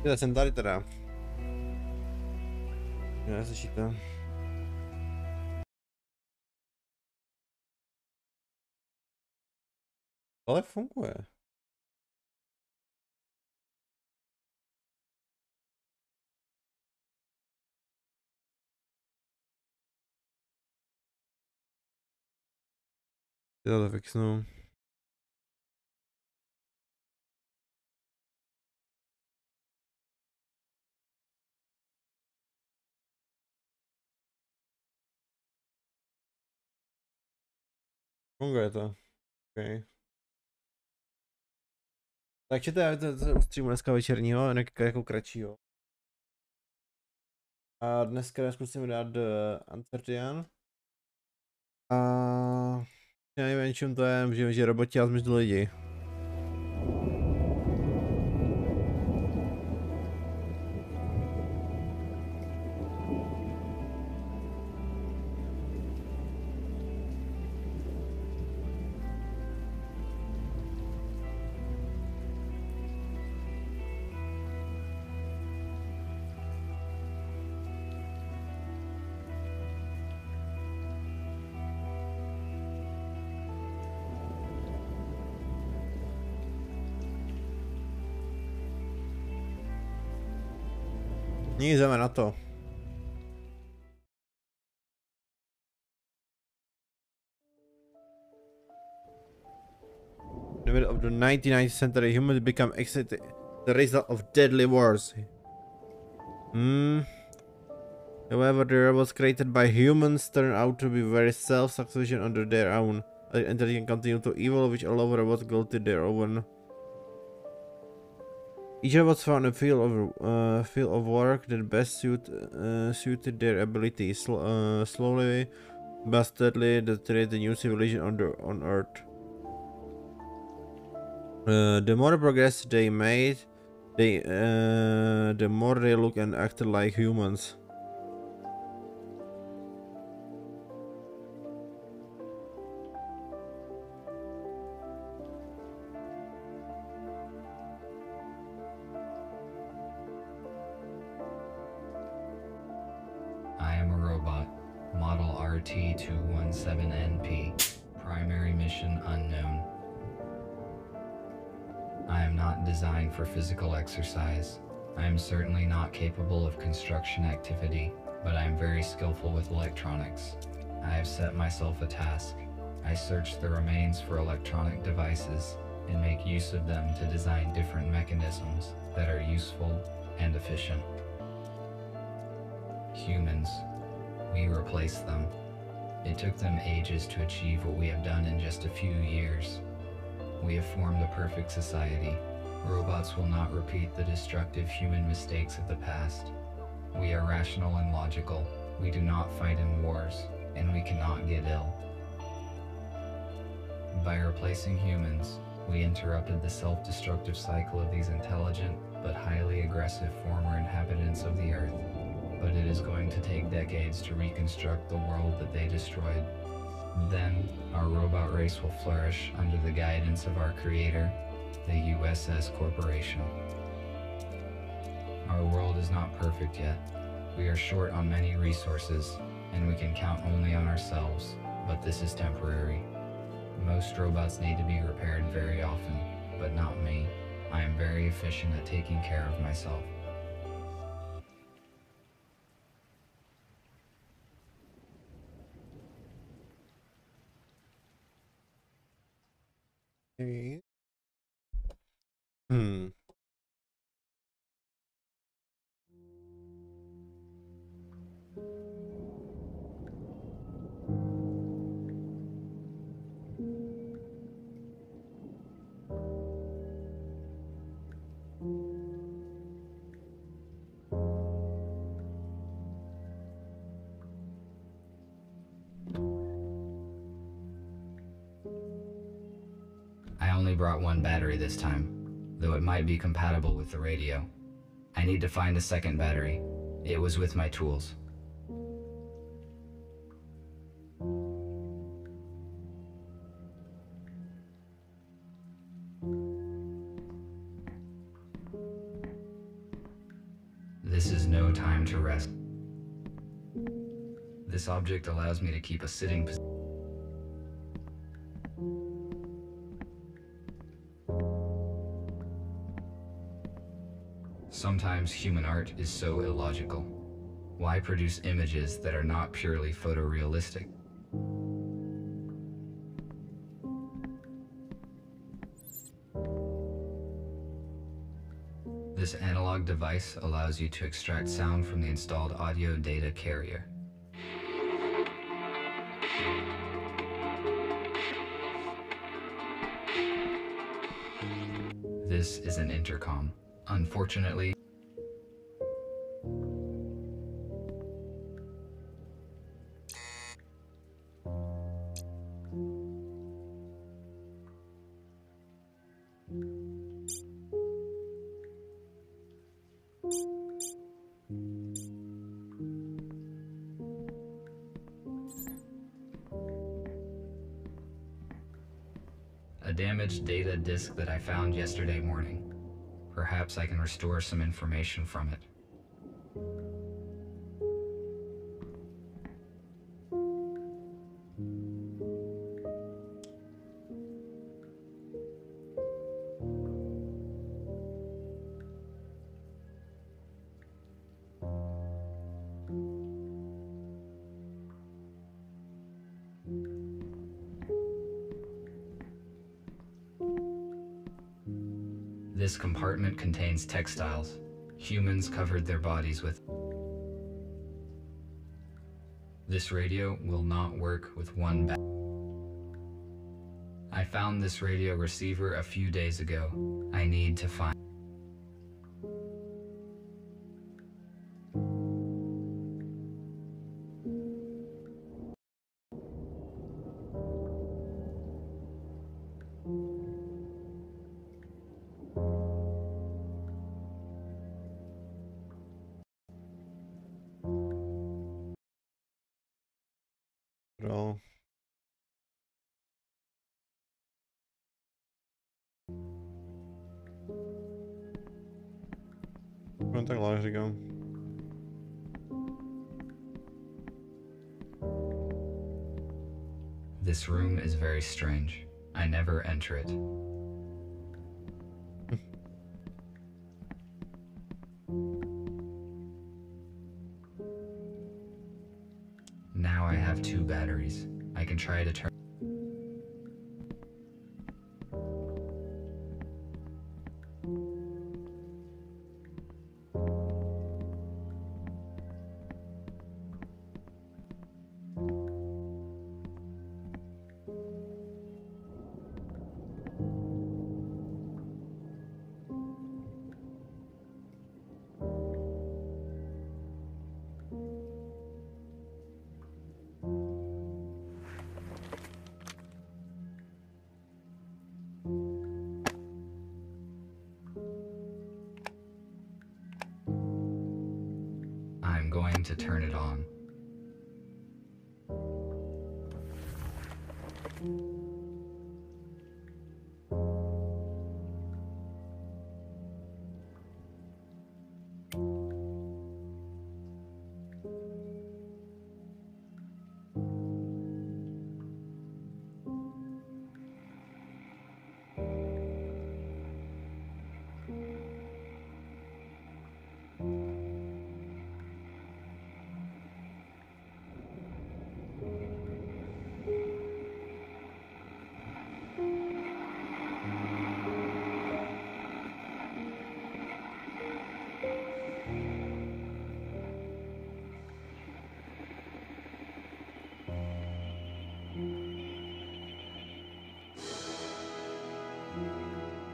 Já jsem tady teda. Já slyšíte. Ale funguje. Já to fixnu. Funguje to. Okay. Takže to je u streamu dneska večerního, jako kratšího. A dneska zkusíme dát Antartian. A já nevím, čím to je, že roboti a zmizli lidi. Jdeme na to. In the middle of the 19th century, humans become excited the result of deadly wars. However, the robots created by humans turn out to be very self-sufficient under their own. And they can continue to evolve, which allow robots to go to their own. Each robot found a field of work that best suited their abilities. Slowly but steadily, they created a new civilization on Earth. The more progress they made, the more they look and act like humans. I am a robot, model RT217NP, primary mission unknown. I am not designed for physical exercise. I am certainly not capable of construction activity, but I am very skillful with electronics. I have set myself a task. I search the remains for electronic devices and make use of them to design different mechanisms that are useful and efficient. Humans. We replaced them. It took them ages to achieve what we have done in just a few years. We have formed a perfect society. Robots will not repeat the destructive human mistakes of the past. We are rational and logical. We do not fight in wars, and we cannot get ill. By replacing humans, we interrupted the self-destructive cycle of these intelligent but highly aggressive former inhabitants of the Earth. But it is going to take decades to reconstruct the world that they destroyed. Then, our robot race will flourish under the guidance of our creator, the USS Corporation. Our world is not perfect yet. We are short on many resources, and we can count only on ourselves, but this is temporary. Most robots need to be repaired very often, but not me. I am very efficient at taking care of myself. I only brought one battery this time, though it might be compatible with the radio. I need to find a second battery. It was with my tools. This is no time to rest. This object allows me to keep a sitting position. Sometimes human art is so illogical. Why produce images that are not purely photorealistic? This analog device allows you to extract sound from the installed audio data carrier. This is an intercom. Unfortunately, a damaged data disk that I found yesterday morning. Perhaps I can restore some information from it. This compartment contains textiles. Humans covered their bodies with. This radio will not work with one battery. I found this radio receiver a few days ago. I need to find. Bra. Tak láž říkám. This room is very strange. I never enter it. Now I have 2 batteries. I can try to turn. I'm going to turn it on.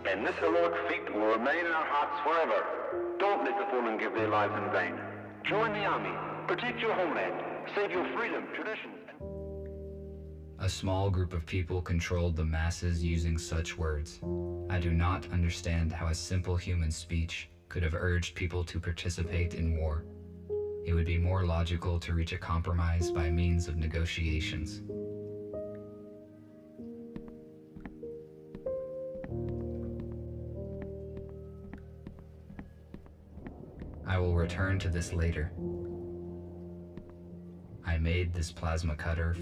And this heroic feat will remain in our hearts forever. Don't let the fallen give their lives in vain. Join the army, protect your homeland, save your freedom, traditions. A small group of people controlled the masses using such words. I do not understand how a simple human speech could have urged people to participate in war. It would be more logical to reach a compromise by means of negotiations. I will return return to this later. I made this plasma cutter.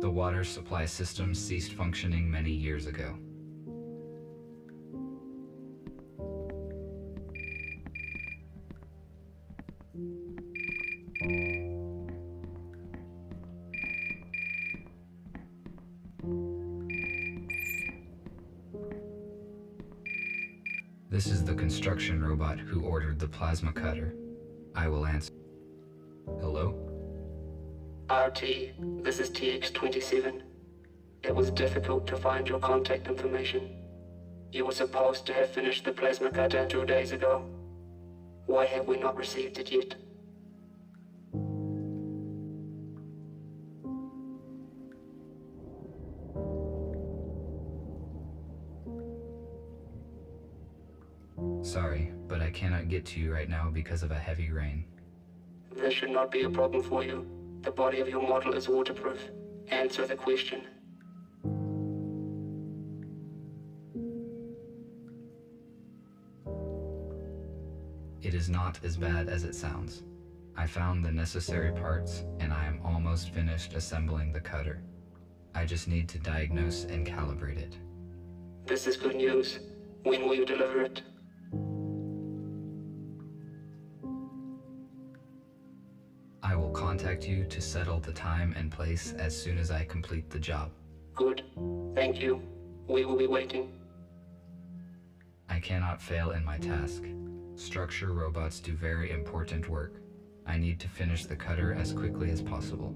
The water supply system ceased functioning many years ago. This is the construction robot who ordered the plasma cutter. I will answer. Hello? RT, this is TX-27. It was difficult to find your contact information. You were supposed to have finished the plasma cutter 2 days ago. Why have we not received it yet? Sorry, but I cannot get to you right now because of a heavy rain. This should not be a problem for you. The body of your model is waterproof. Answer the question. It is not as bad as it sounds. I found the necessary parts, and I am almost finished assembling the cutter. I just need to diagnose and calibrate it. This is good news. When will you deliver it? I will contact you to settle the time and place as soon as I complete the job. Good. Thank you. We will be waiting. I cannot fail in my task. Structure robots do very important work. I need to finish the cutter as quickly as possible.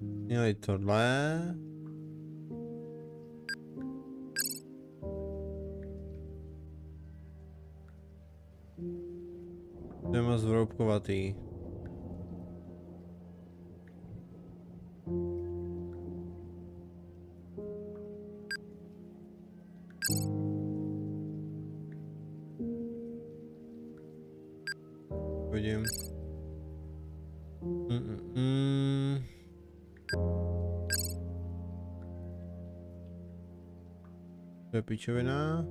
Měli tohle. To je moc vroubkovatý. Vidím. To je pičovina.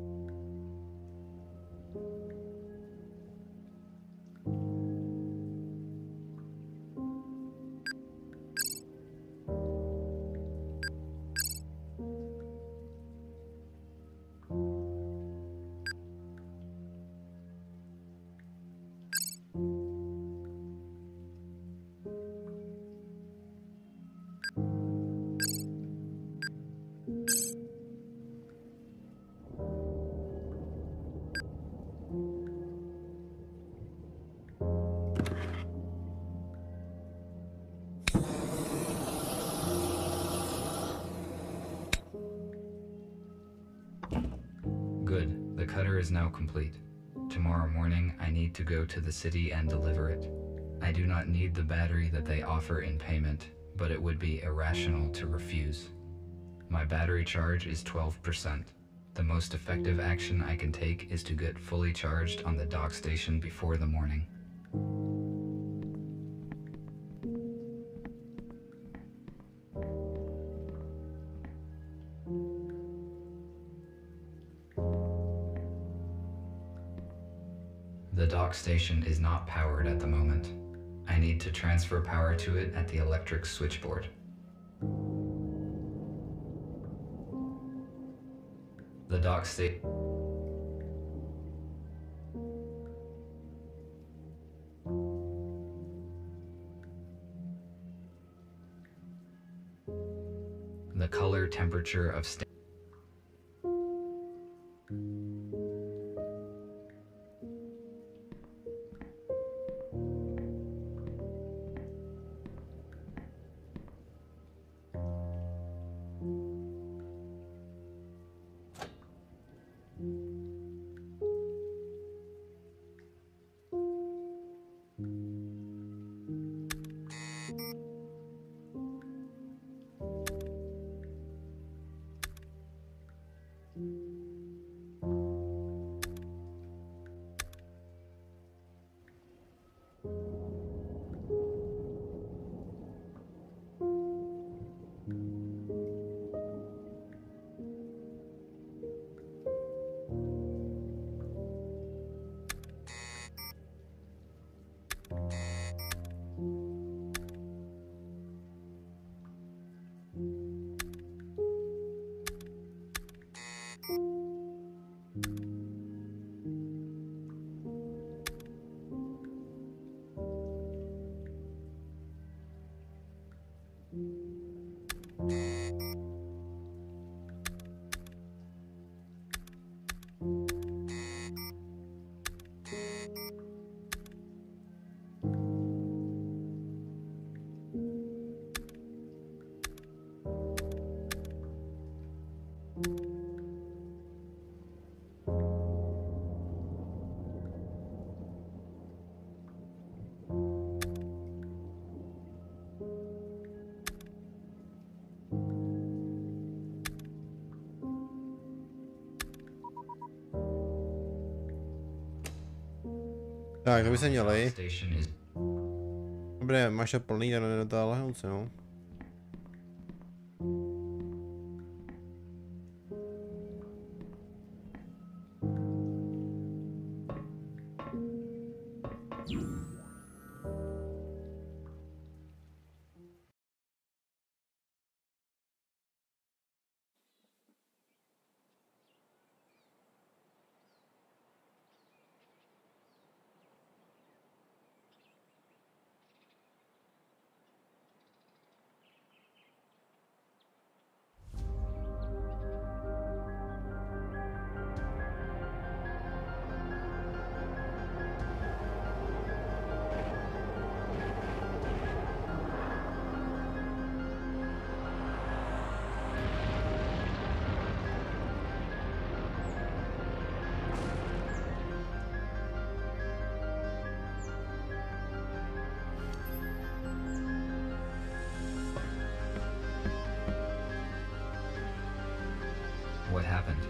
Good. The cutter is now complete. Tomorrow morning, I need to go to the city and deliver it. I do not need the battery that they offer in payment, but it would be irrational to refuse. My battery charge is 12%. The most effective action I can take is to get fully charged on the dock station before the morning. The dock station is not powered at the moment. I need to transfer power to it at the electric switchboard. The dock station. The color temperature of Tak, to by se měli. station is Dobré, máš to plný, do toho lehnout se, no. what happened.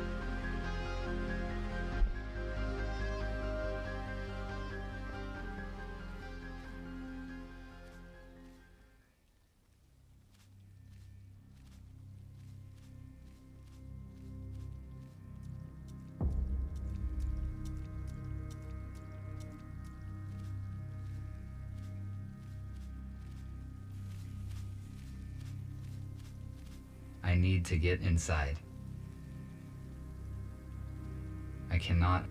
I need to get inside. I cannot.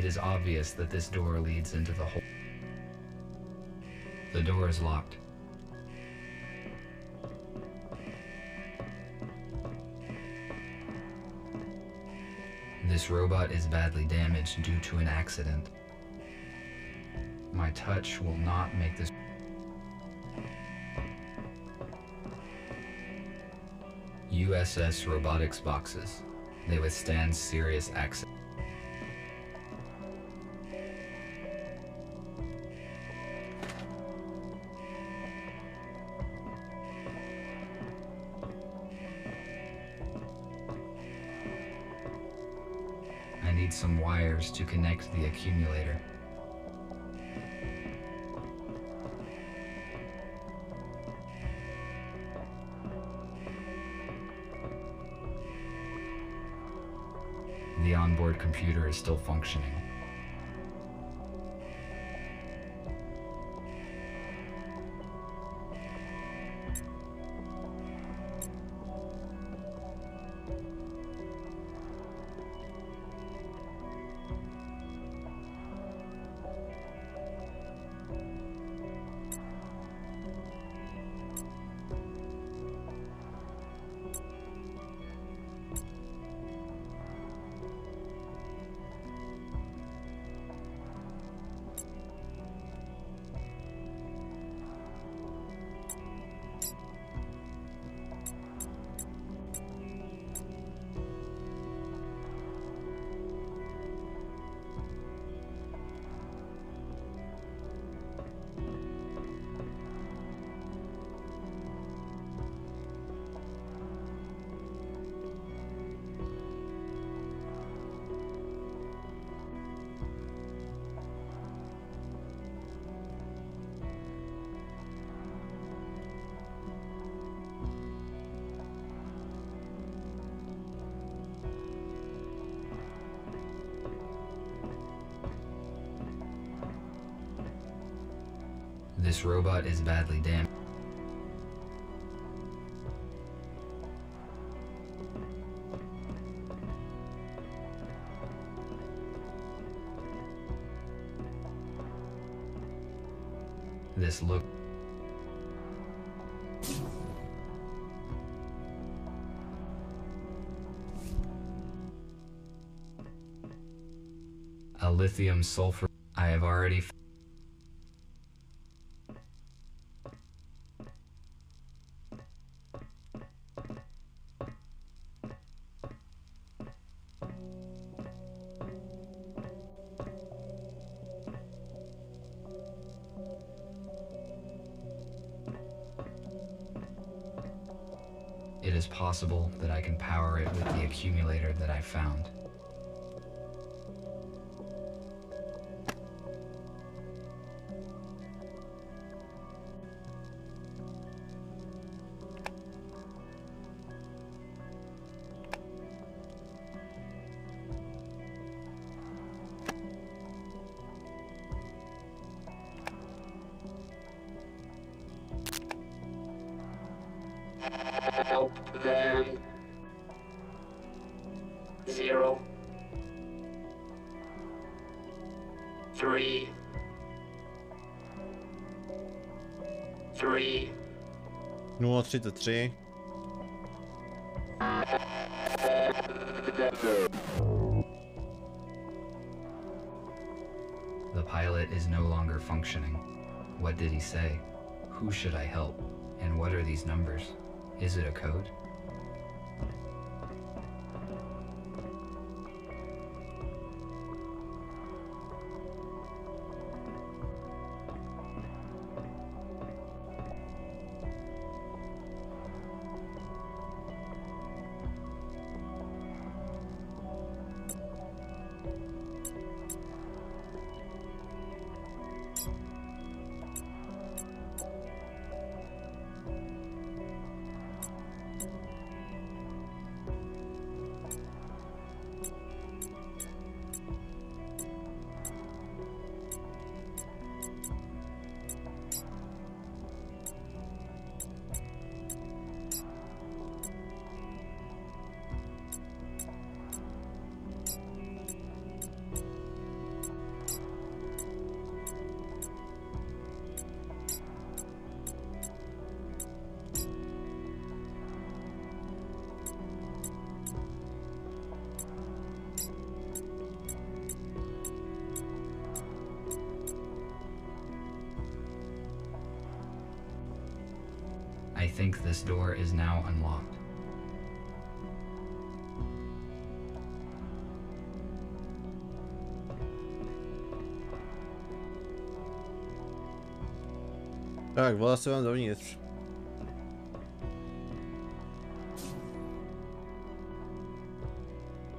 is obvious that this door leads into the hole. The door is locked. This robot is badly damaged due to an accident. My touch will not make this. USS robotics boxes. They withstand serious accidents. I need some wires to connect the accumulator. The onboard computer is still functioning. This robot is badly damaged. This look. A lithium sulfur. I have already. It is possible that I can power it with the accumulator that I found. Help them. 0 3 3 033. The pilot is no longer functioning. What did he say? Who should I help? And what are these numbers? Is it a code? I think this door is now unlocked. Tak, volá se vám dovnitř.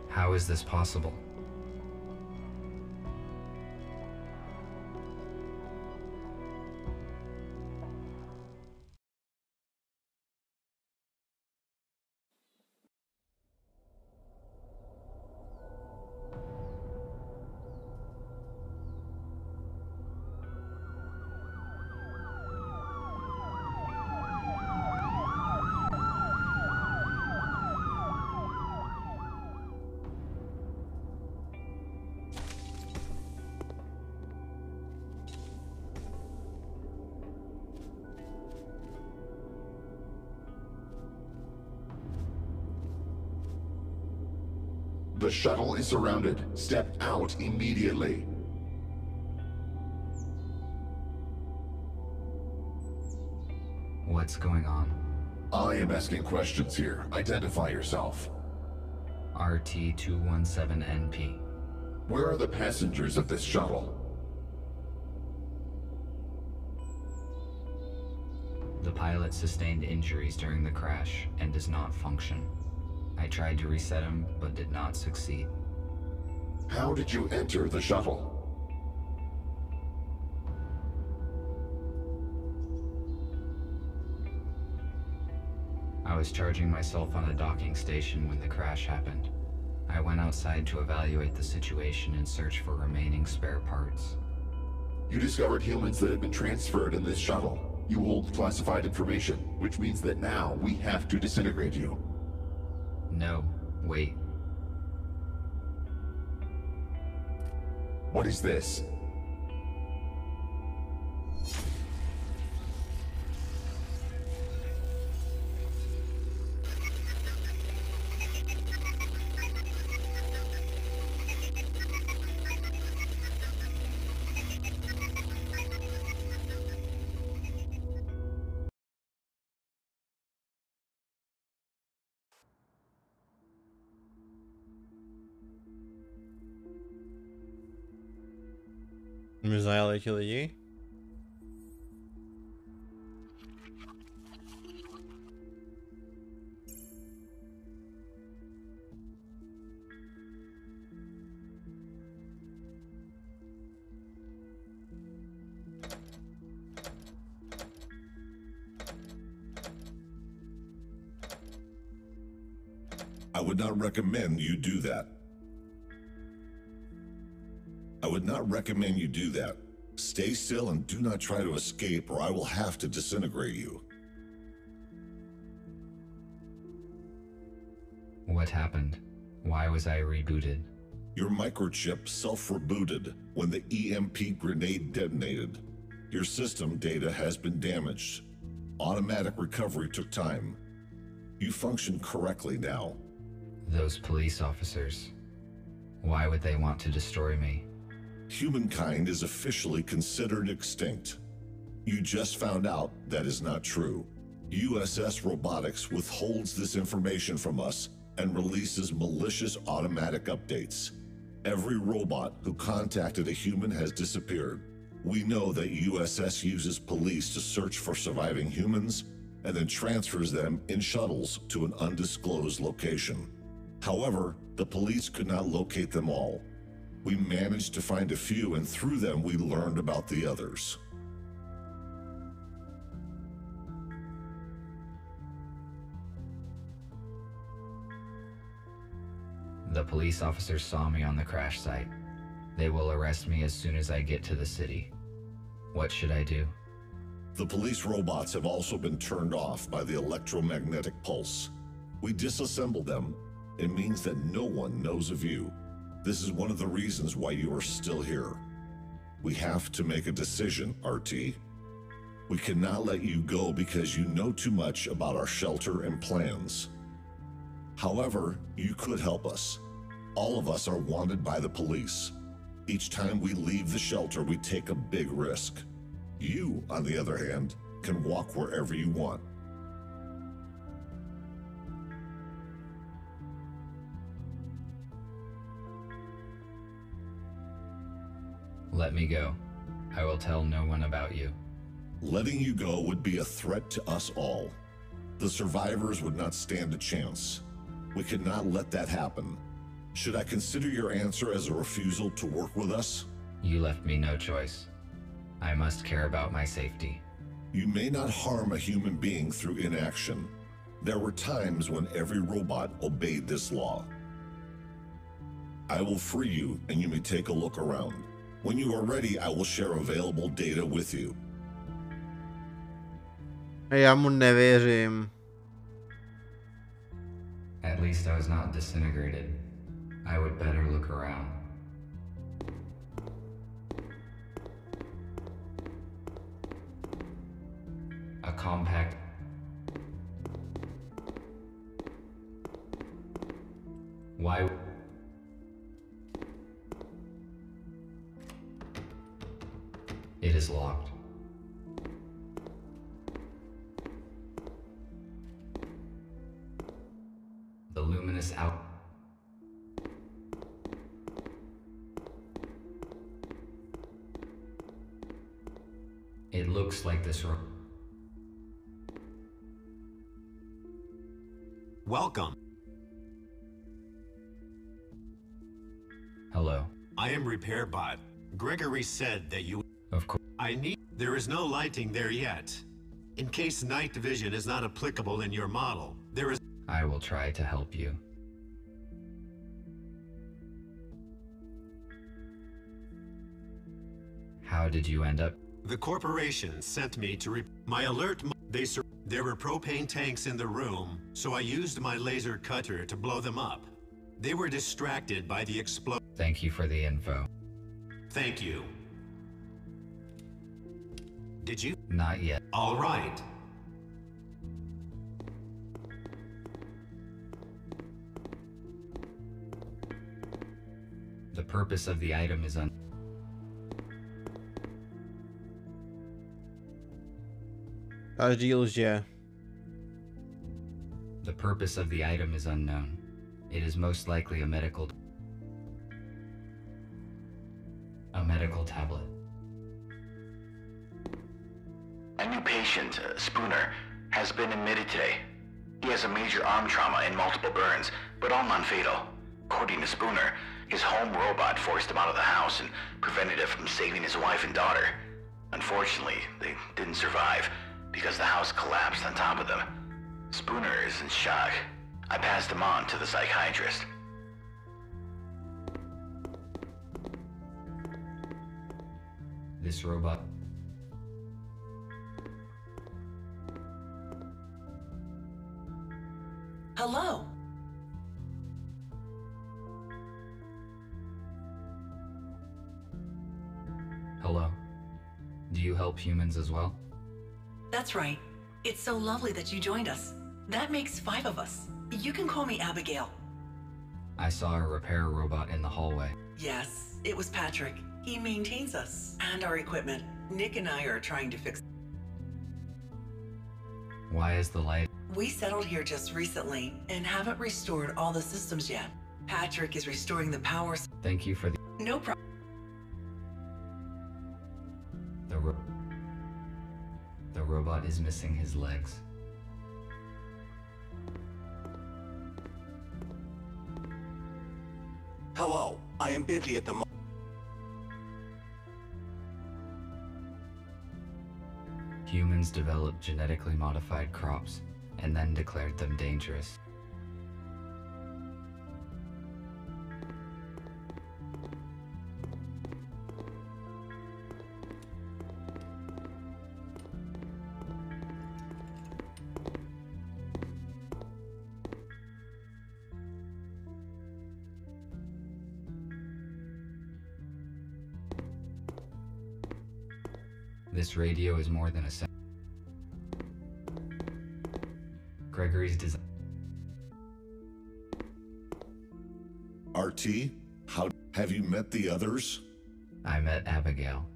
How is this possible? The shuttle is surrounded. Step out immediately. What's going on? I am asking questions here. Identify yourself. RT-217NP. Where are the passengers of this shuttle? The pilot sustained injuries during the crash and does not function. I tried to reset him, but did not succeed. How did you enter the shuttle? I was charging myself on a docking station when the crash happened. I went outside to evaluate the situation and search for remaining spare parts. You discovered humans that had been transferred in this shuttle. You hold classified information, which means that now we have to disintegrate you. No, wait. What is this? My zajali ti lidi? I would not recommend you do that. I would not recommend you do that. Stay still and do not try to escape, or I will have to disintegrate you. What happened? Why was I rebooted? Your microchip self-rebooted when the EMP grenade detonated. Your system data has been damaged. Automatic recovery took time. You function correctly now. Those police officers. Why would they want to destroy me? Humankind is officially considered extinct. You just found out that is not true. USS Robotics withholds this information from us and releases malicious automatic updates. Every robot who contacted a human has disappeared. We know that USS uses police to search for surviving humans and then transfers them in shuttles to an undisclosed location. However, the police could not locate them all. We managed to find a few, and through them we learned about the others. The police officers saw me on the crash site. They will arrest me as soon as I get to the city. What should I do? The police robots have also been turned off by the electromagnetic pulse. We disassembled them. It means that no one knows of you. This is one of the reasons why you are still here. We have to make a decision, RT. We cannot let you go because you know too much about our shelter and plans. However, you could help us. All of us are wanted by the police. Each time we leave the shelter, we take a big risk. You, on the other hand, can walk wherever you want. Let me go. I will tell no one about you. Letting you go would be a threat to us all. The survivors would not stand a chance. We could not let that happen. Should I consider your answer as a refusal to work with us? You left me no choice. I must care about my safety. You may not harm a human being through inaction. There were times when every robot obeyed this law. I will free you, and you may take a look around. When you are ready, I will share available data with you. Já mu nevěřím. At least I was not disintegrated. I would better look around. A compact. Why? It is locked. The luminous out. It looks like this room. Welcome. Hello. I am Repair Bot. Gregory said that you... Of course. There is no lighting there yet. In case night vision is not applicable in your model, there is... I will try to help you. How did you end up? The corporation sent me to my alert. There were propane tanks in the room, so I used my laser cutter to blow them up. They were distracted by the explosion. Thank you for the info. Thank you. Did you? Not yet. All right. The purpose of the item is Každý lže. The purpose of the item is unknown. It is most likely a medical tablet. A new patient, Spooner, has been admitted today. He has a major arm trauma and multiple burns, but all non-fatal. According to Spooner, his home robot forced him out of the house and prevented it from saving his wife and daughter. Unfortunately, they didn't survive because the house collapsed on top of them. Spooner is in shock. I passed him on to the psychiatrist. This robot. Hello. Hello. Do you help humans as well? That's right. It's so lovely that you joined us. That makes 5 of us. You can call me Abigail. I saw a repair robot in the hallway. Yes, it was Patrick. He maintains us and our equipment. Nick and I are trying to fix... Why is the light? We settled here just recently and haven't restored all the systems yet. Patrick is restoring the power... Thank you for the... No problem. The robot is missing his legs. Hello, I am busy at the moment. Humans developed genetically modified crops and then declared them dangerous. This radio is more than a sound. Gregory's design. RT, how have you met the others? I met Abigail.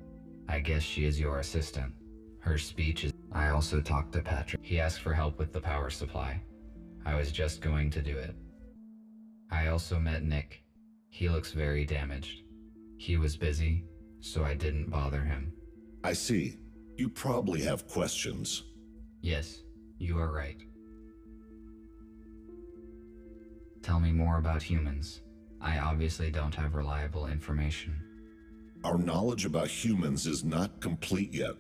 I guess she is your assistant. Her speech is... I also talked to Patrick. He asked for help with the power supply. I was just going to do it. I also met Nick. He looks very damaged. He was busy, so I didn't bother him. I see. You probably have questions. Yes, you are right. Tell me more about humans. I obviously don't have reliable information. Our knowledge about humans is not complete yet.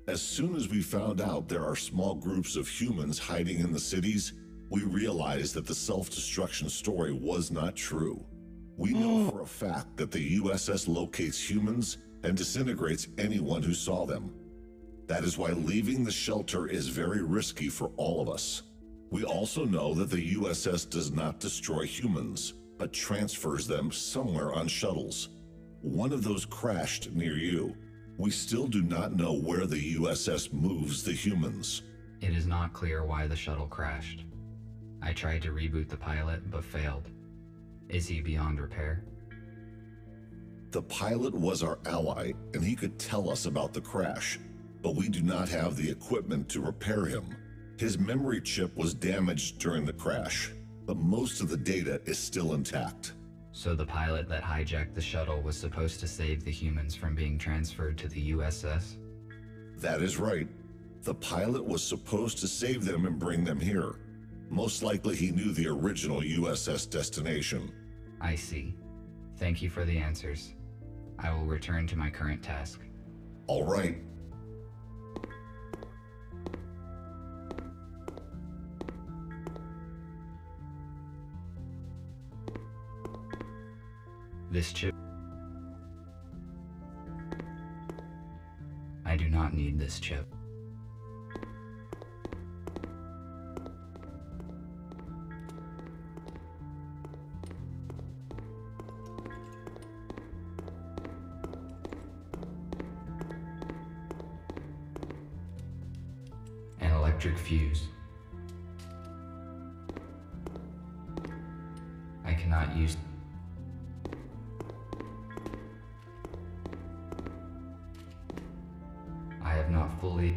As soon as we found out there are small groups of humans hiding in the cities, we realized that the self-destruction story was not true. We know for a fact that the USS locates humans and disintegrates anyone who saw them. That is why leaving the shelter is very risky for all of us. We also know that the USS does not destroy humans, but transfers them somewhere on shuttles. One of those crashed near you. We still do not know where the USS moves the humans. It is not clear why the shuttle crashed. I tried to reboot the pilot, but failed. Is he beyond repair? The pilot was our ally, and he could tell us about the crash, but we do not have the equipment to repair him. His memory chip was damaged during the crash, but most of the data is still intact. So the pilot that hijacked the shuttle was supposed to save the humans from being transferred to the USS? That is right. The pilot was supposed to save them and bring them here. Most likely he knew the original USS destination. I see. Thank you for the answers. I will return to my current task. All right. This chip. I do not need this chip. An electric fuse. I cannot use. I have not fully.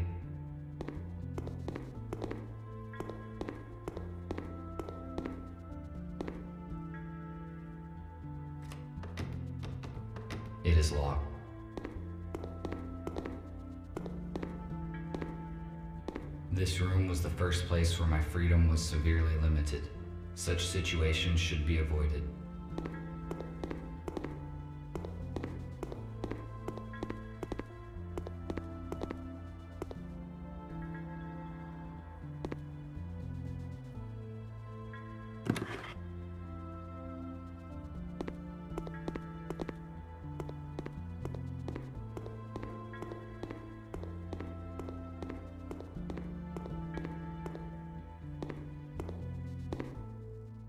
It is locked. This room was the first place where my freedom was severely limited. Such situations should be avoided.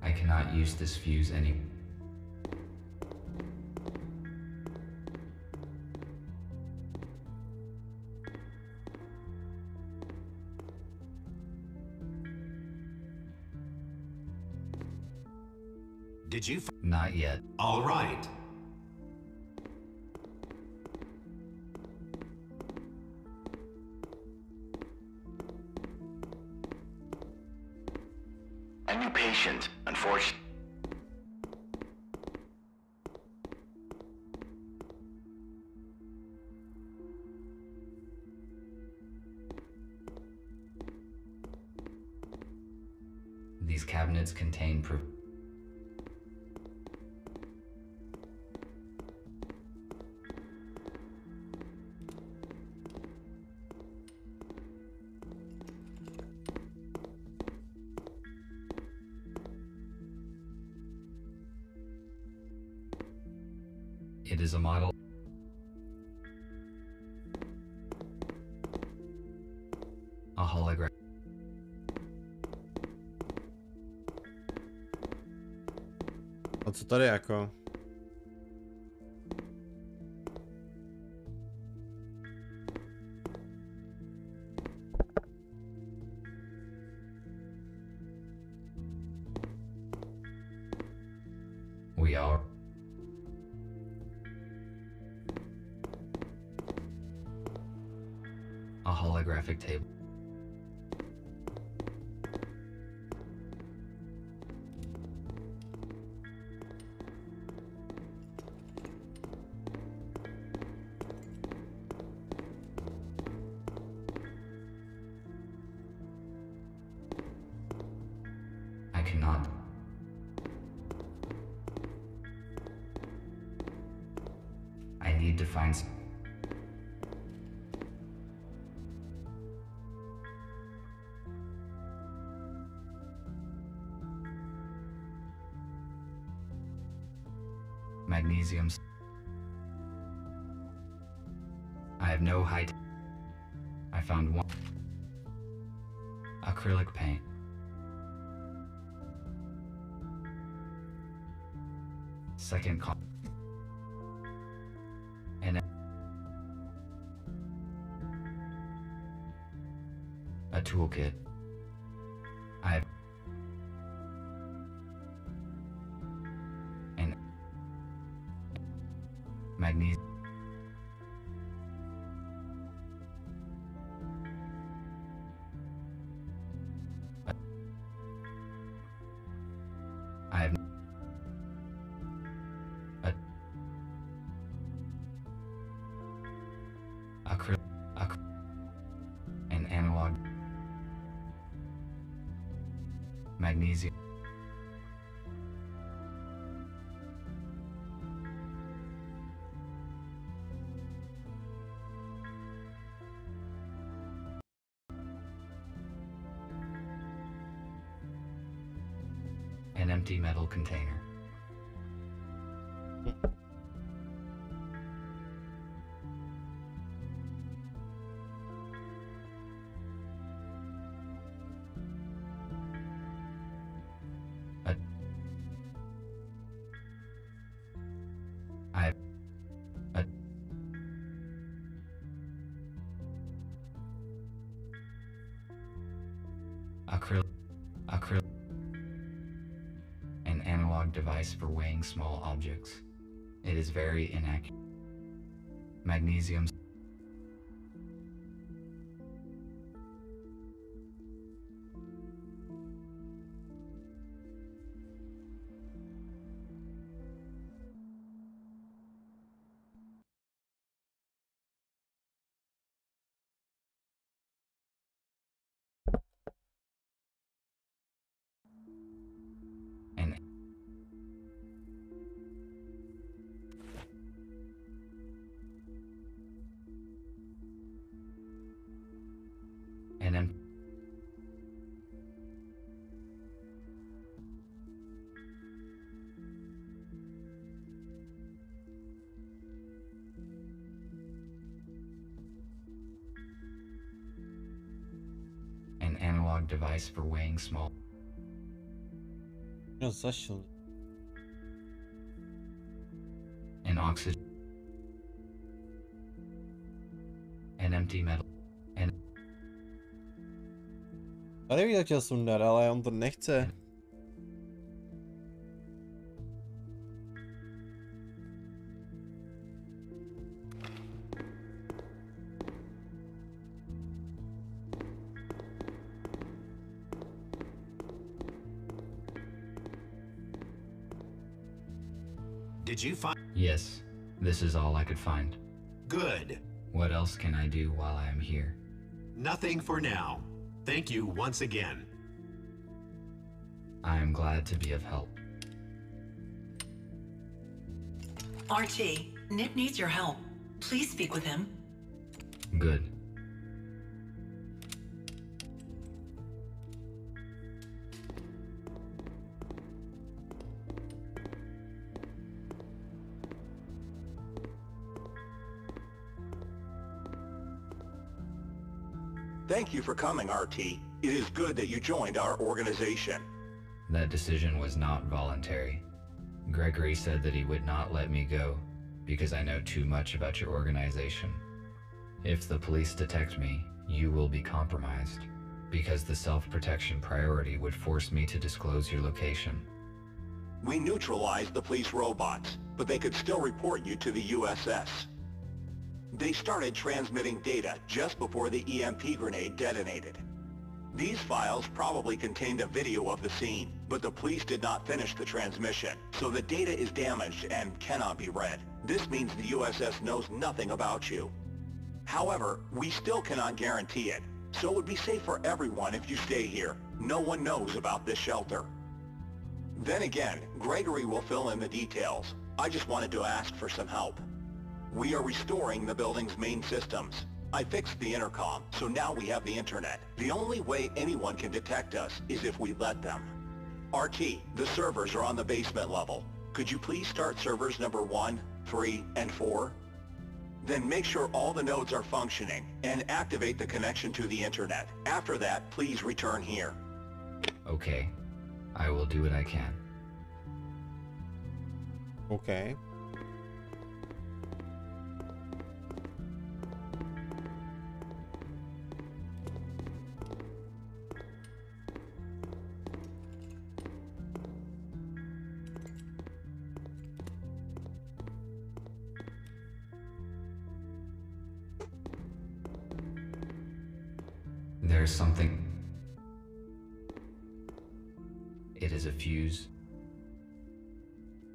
I cannot use this fuse any. Did you? Not yet. All right. A new patient, unfortunately. These cabinets contain It is a model. A hologram. A co tady jako? We are. A holographic table. I cannot. I need to find some. Magnesium. I have no height. I found one. Acrylic paint. Second call. And a toolkit. I have an magnesium. I have an analog magnesium. An empty metal container. Acrylic. An analog device for weighing small objects. It is very inaccurate. Magnesium. An analog device for weighing small. No, zašel. An oxygen. An empty metal. Tady bych to chtěl sundat, ale on to nechce. Did you find? Yes, this is all I could find. Good. What else can I do while I am here? Nothing for now. Thank you once again. I am glad to be of help. RT, Nick needs your help. Please speak with him. Good. Thank you for coming, RT. It is good that you joined our organization. That decision was not voluntary. Gregory said that he would not let me go because I know too much about your organization. If the police detect me, you will be compromised because the self-protection priority would force me to disclose your location. We neutralized the police robots, but they could still report you to the USS. They started transmitting data just before the EMP grenade detonated. These files probably contained a video of the scene, but the police did not finish the transmission, so the data is damaged and cannot be read. This means the USS knows nothing about you. However, we still cannot guarantee it, so it would be safe for everyone if you stay here. No one knows about this shelter. Then again, Gregory will fill in the details. I just wanted to ask for some help. We are restoring the building's main systems. I fixed the intercom, so now we have the internet. The only way anyone can detect us is if we let them. RT, the servers are on the basement level. Could you please start servers number 1, 3, and 4? Then make sure all the nodes are functioning, and activate the connection to the internet. After that, please return here. Okay. I will do what I can. Okay. There's something. It is a fuse.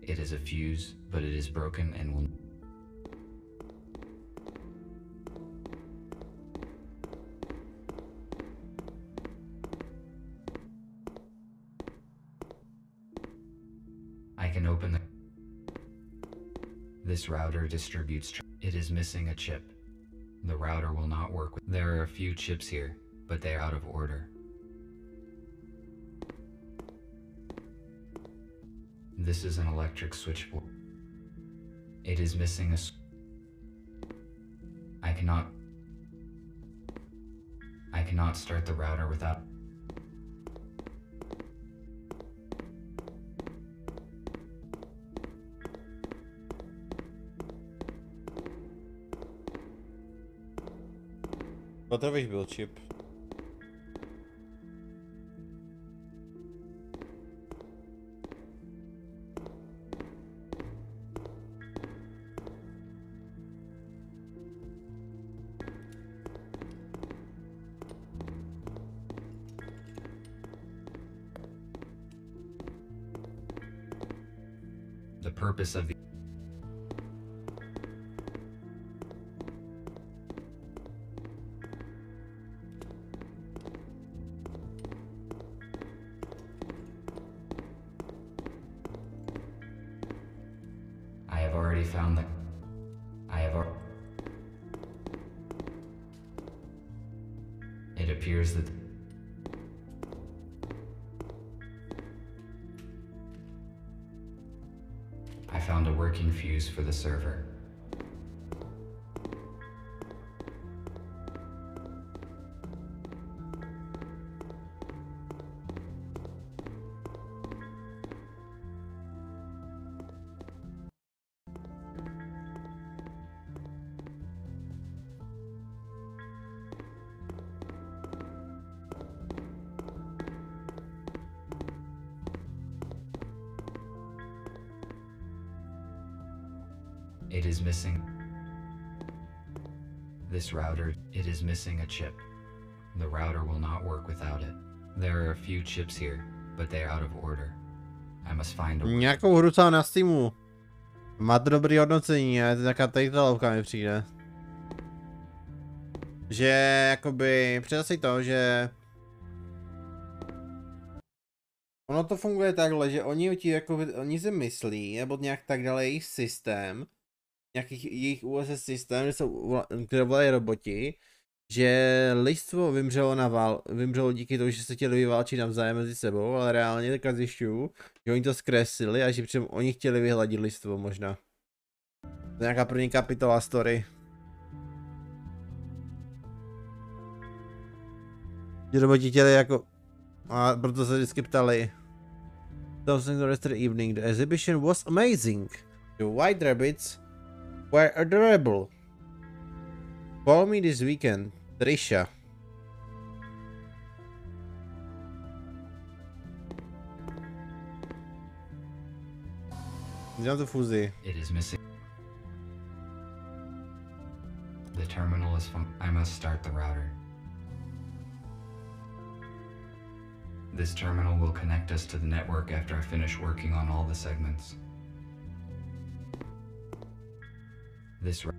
It is a fuse, but it is broken and will... I can open the... This router distributes... It is missing a chip. The router will not work with... There are a few chips here, but they are out of order. This is an electric switchboard. It is missing a... I cannot start the router without... Gotowy byl chip. The purpose of the... I have already found the... It appears that... I found a working fuse for the server. It is missing this router. It is missing a chip. The router will not work without it. There are a few chips here, but they are out of order. I must find a... Nějakou hru na Steamu. Má to dobrý hodnocení, ale to je taková tejtelovka mi přijde. Že jakoby, představ si to, že ono to funguje takhle, že oni si myslí, nebo nějak tak dále jejich systém, nějakých jejich USS systém, které volají roboti, že lidstvo vymřelo díky tomu, že se chtěli vyválčit navzájem mezi sebou, ale reálně teďka zjišťuju, že oni to zkreslili a že přitom oni chtěli vyhladit lidstvo možná. To je nějaká první kapitola story. Že roboti chtěli jako... A proto se vždycky ptali. Something the yesterday evening, the exhibition was amazing. The white rabbits were adorable. Call me this weekend, Trisha. Dělám to fúzi. It is missing. The terminal is I must start the router. This terminal will connect us to the network after I finish working on all the segments.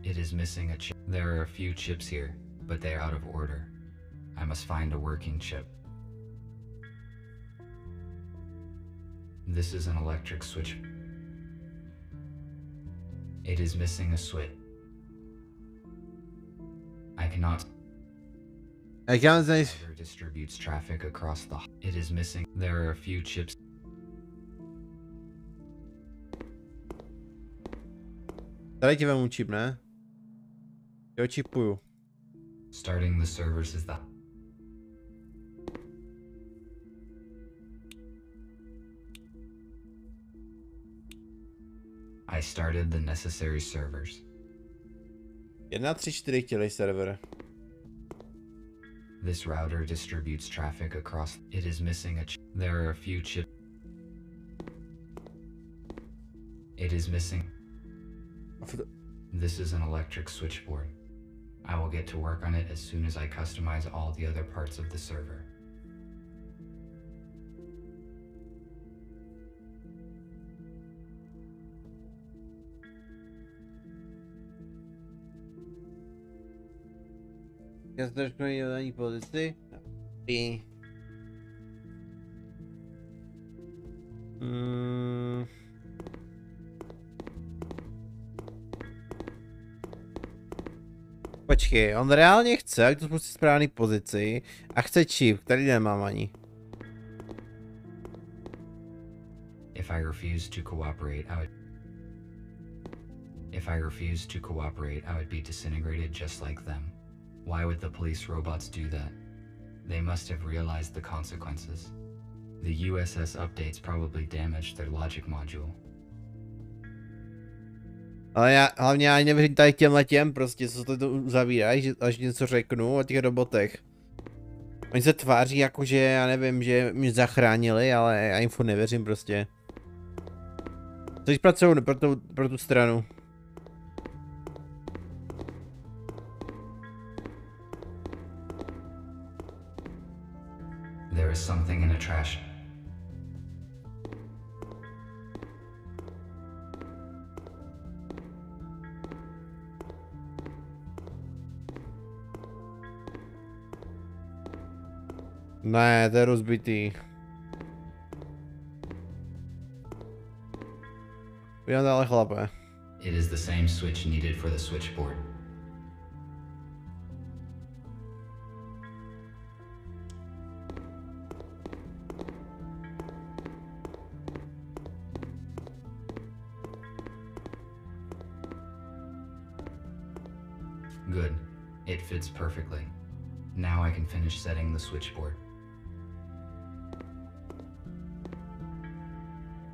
It is missing a chip. There are a few chips here, but they are out of order. I must find a working chip. This is an electric switch. It is missing a switch. I cannot. I can't say. Distributes traffic across the. It is missing. There are a few chips. Tady ti vemu čip, ne? Jo, čipuju. Starting the servers is the. I started the necessary servers. 1, 3, 4 chtěli server. This router distributes traffic across. It is missing a chip. There are a few chips. It is missing. This is an electric switchboard. I will get to work on it as soon as I customize all the other parts of the server. Já se trošku na ní pozici. Počkej, on reálně chce, jak to prostě správný pozici a chce čip, který nemám ani. If I refuse to cooperate, I would be disintegrated just like them. Why would the police robots do that? They must have realized the consequences. The USS updates probably damaged their logic module. Ale hlavně já nevěřím tady těm prostě, co to uzavírají, že až něco řeknu o těch robotech. Oni se tváří jako, že já nevím, že mě zachránili, ale já jim furt nevěřím prostě. Což pracují pro tu stranu. There is something in a trash. Ne, to je rozbitý. Půjdeme dále, chlape. It is the same switch needed for the switchboard. Good. It fits perfectly. Now I can finish setting the switchboard.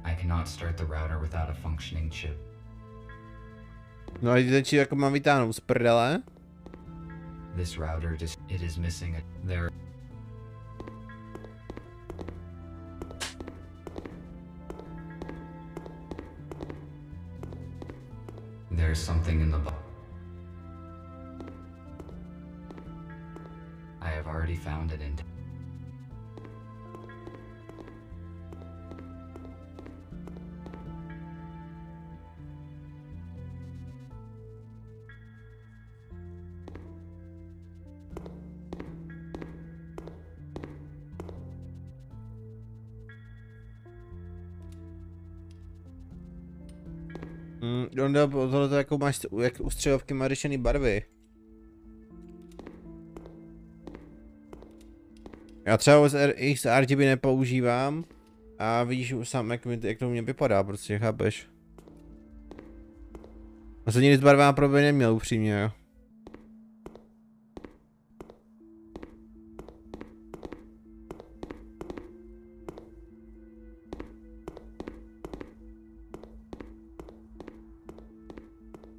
I cannot start the router without a functioning chip. No a ten čip jako mám vytáhnout z prdele? This router it is missing there. There's something in the box. I have already found it in. Tohle jako máš, jak u střelovky má řešený barvy. Já třeba z RGB nepoužívám a vidíš už sám, jak to u mě vypadá, prostě, chápeš? Já jsem nikdy s barvama problémy neměl, upřímně, jo.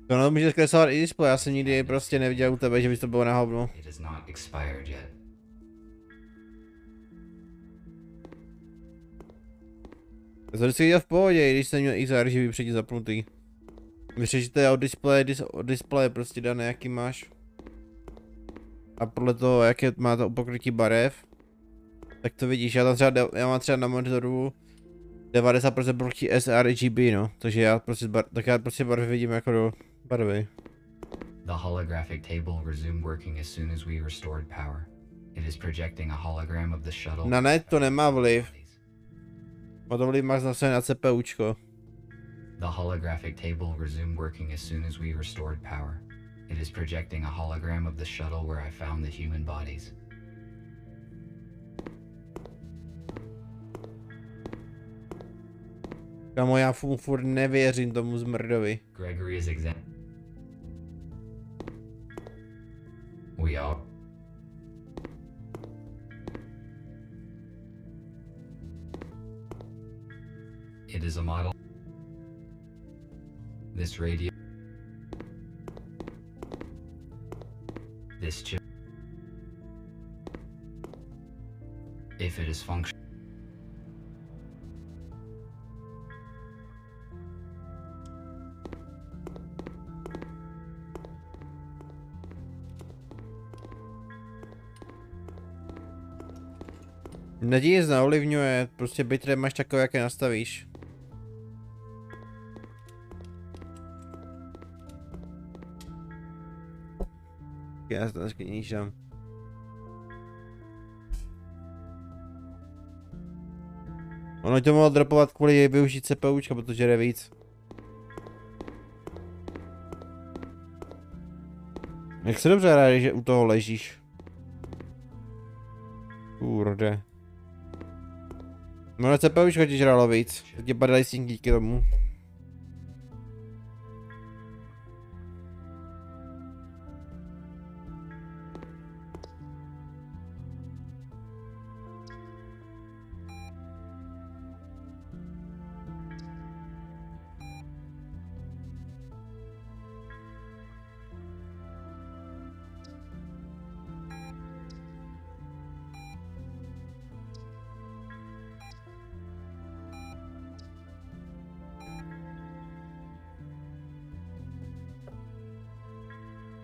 To no, může zkreslovat i display, já jsem nikdy prostě neviděl u tebe, že bys to bylo na hovno. Já jsem vždycky viděl v pohodě, když jsem měl XR, že by předtím zapnutý. Vyřešíte od displeje prostě dané, jaký máš. A podle toho, jaké má to pokrytí barev, tak to vidíš, já mám třeba na monitoru 90% pokrytí sRGB, no, takže já prostě barvy vidím jako do barvy. The holographic table resumed working as soon as we restored power. It is projecting a hologram of the shuttle. Na net to nemá vliv. Podobný máš zase na CPUčko. The holographic table resumed working as soon as we restored power. It is projecting a hologram of the shuttle where I found the human bodies. Kamo, já furt nevěřím tomu zmrdovi. Gregory is We are. It is a model. This radio. This chip. If it is functional. Naděje neovlivňuje, prostě bitrate máš takové, jaké nastavíš. Já to dneska nížám. Ono to mohlo dropovat kvůli využít CPUčka, protože jde víc. Jak se dobře hraje, že u toho ležíš. Kurde. No na CPUčka ti žralo víc, tě padaly sínky díky tomu.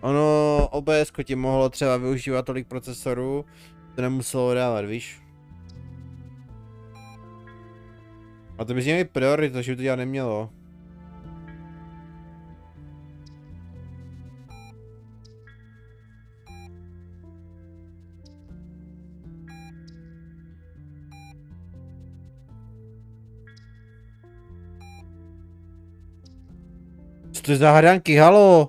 Ono OBS ti mohlo třeba využívat tolik procesorů, to nemuselo dávat, víš? A to bys měl prioritu, že by to dělat nemělo. Co to je za hadanky, halo?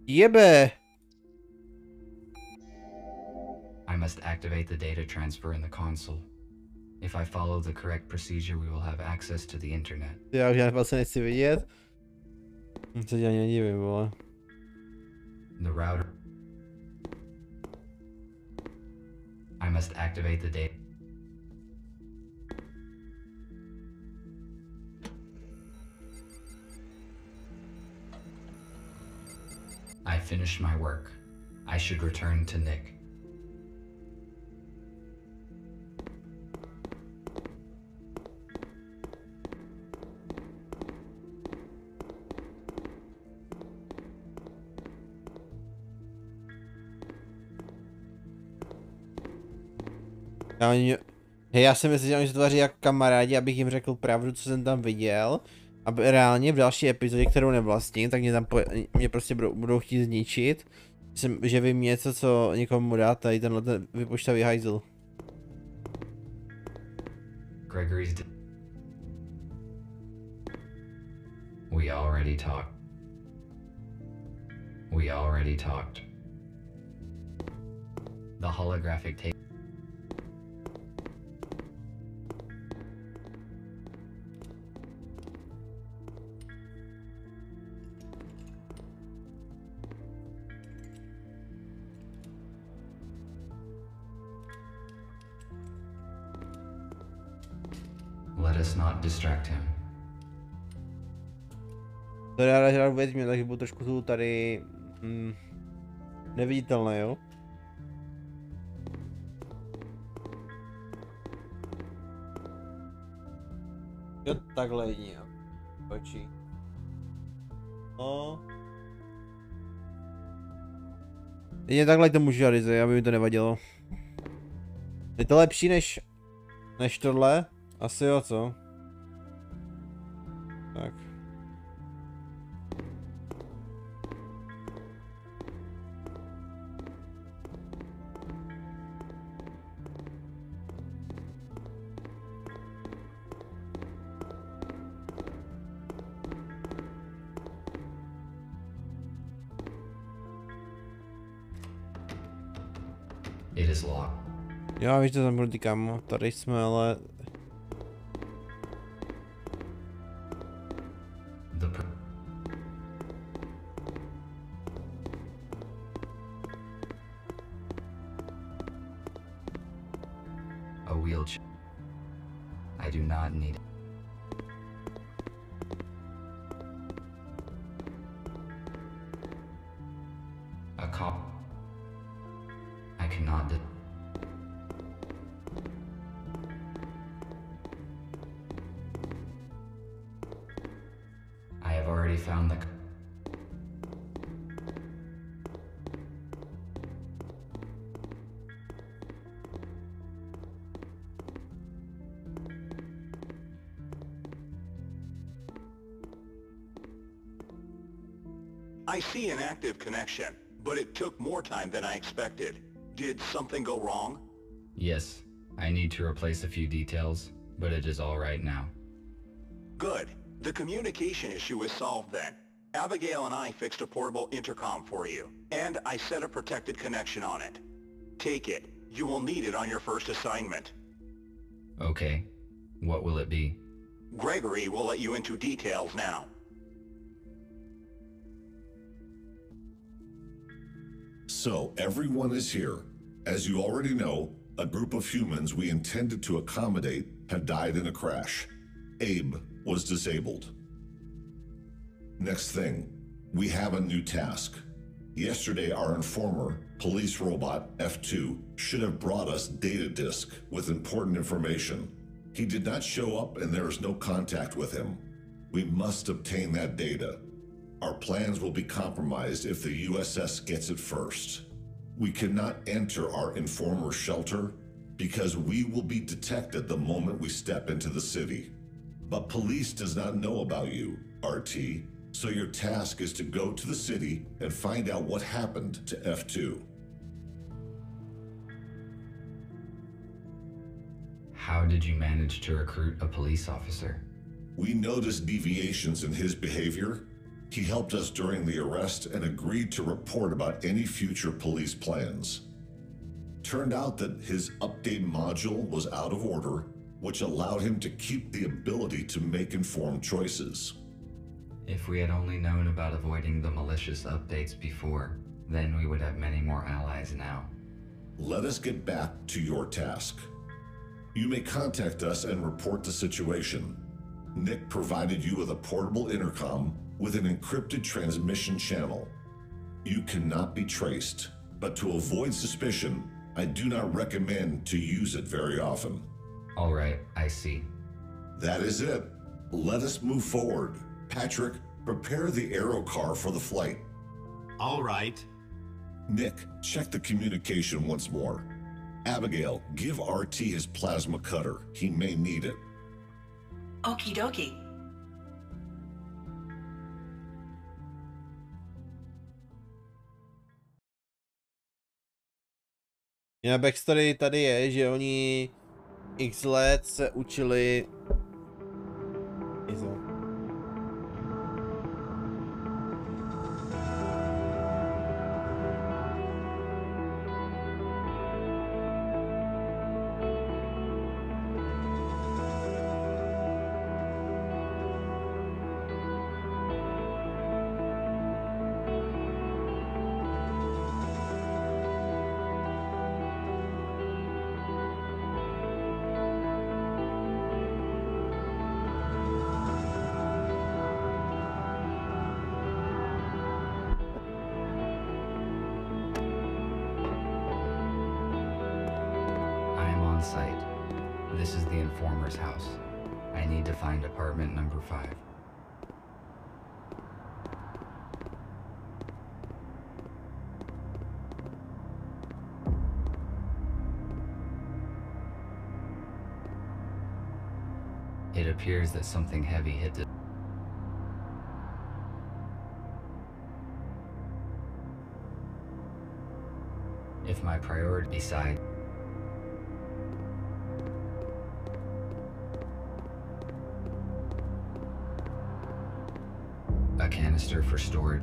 Jebe! I must activate the data transfer in the console. If I follow the correct procedure, we will have access to the internet. Já už vlastně nechci vidět. Co dělá nedivím, vole. The router. I must activate the data. I finished my work. I should return to Nick. Hej, já si myslím, že oni se tvoří jako kamarádi, abych jim řekl pravdu, co jsem tam viděl. A reálně v další epizodě, kterou nevlastním, tak mě prostě budou chtít zničit. Že vím něco, co někomu dá, tady tenhle vypočtavý hajzl. Gregory's We already talked. The holographic tape. Let us not distract him. To já hrát vůbec mě, takže budu trošku tu tady neviditelné, jo? Jo, takhle jedině. Oči. No. Jedině takhle to můžu Arize, aby mi to nevadilo. Je to lepší než tohle? Asi jo, co? Tak. It is locked. Já víš, že zamknutý, kámo. Tady jsme, ale... A wheelchair. I do not need it. A cop. I cannot do. I have already found the. I see an active connection, but it took more time than I expected. Did something go wrong? Yes, I need to replace a few details, but it is all right now. Good. The communication issue is solved then. Abigail and I fixed a portable intercom for you, and I set a protected connection on it. Take it. You will need it on your first assignment. Okay. What will it be? Gregory will let you into details now. So, everyone is here. As you already know, a group of humans we intended to accommodate had died in a crash. Abe was disabled. Next thing, we have a new task. Yesterday, our informer, police robot F2, should have brought us data disk with important information. He did not show up and there is no contact with him. We must obtain that data. Our plans will be compromised if the USS gets it first. We cannot enter our informer's shelter because we will be detected the moment we step into the city. But police does not know about you, RT, so your task is to go to the city and find out what happened to F2. How did you manage to recruit a police officer? We noticed deviations in his behavior. He helped us during the arrest and agreed to report about any future police plans. Turned out that his update module was out of order, which allowed him to keep the ability to make informed choices. If we had only known about avoiding the malicious updates before, then we would have many more allies now. Let us get back to your task. You may contact us and report the situation. Nick provided you with a portable intercom with an encrypted transmission channel. You cannot be traced, but to avoid suspicion, I do not recommend to use it very often. All right, I see. That is it. Let us move forward. Patrick, prepare the aero car for the flight. All right. Nick, check the communication once more. Abigail, give RT his plasma cutter. He may need it. Okie dokie. Jiná backstory tady je, že oni x let se učili... Site. This is the informer's house. I need to find apartment number 5. It appears that something heavy hit the... If my priority beside... A canister for storage.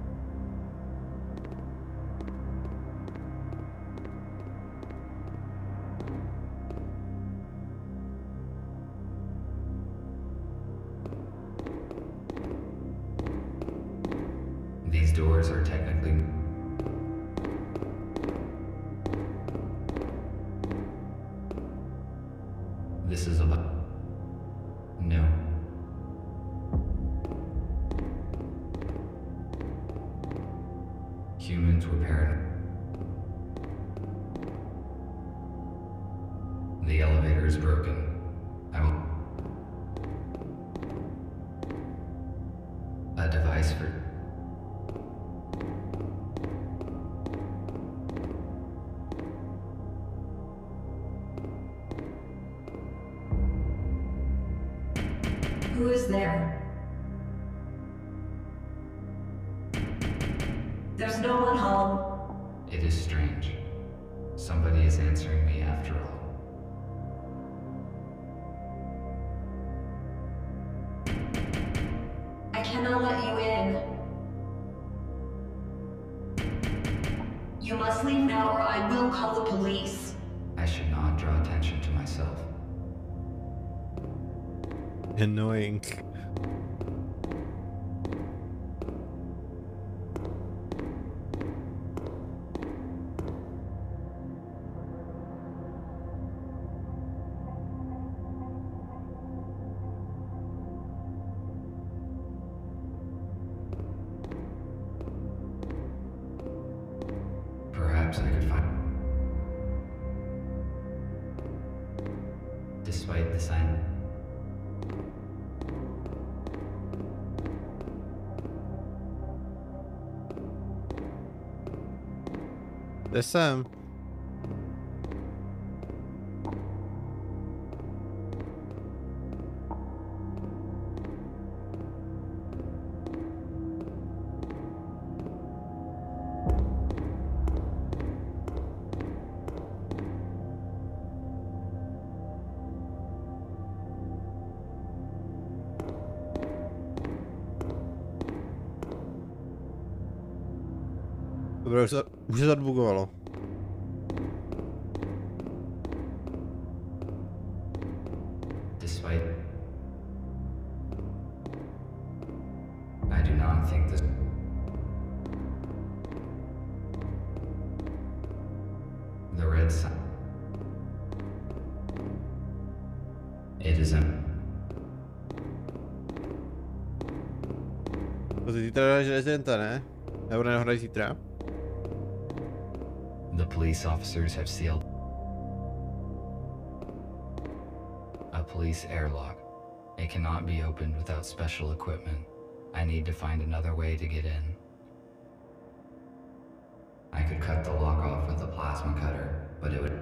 These doors are technically... This is about... No. Humans were paranoid. The elevator is broken. I will... A device for... Who is there? There's no one home. It is strange. Somebody is answering me after all. I cannot let you in. You must leave now or I will call the police. I should not draw attention to myself. Annoying. Perhaps I could find... Despite the sign... Kde jsem? Dobré, už se zadbugovalo. Despite... I do not think this... The red sign... It is a... To zítra dáš rezidenta, ne? Nebo nehodají zítra? The police officers have sealed a police airlock. It cannot be opened without special equipment. I need to find another way to get in. I could cut the lock off with a plasma cutter, but it would...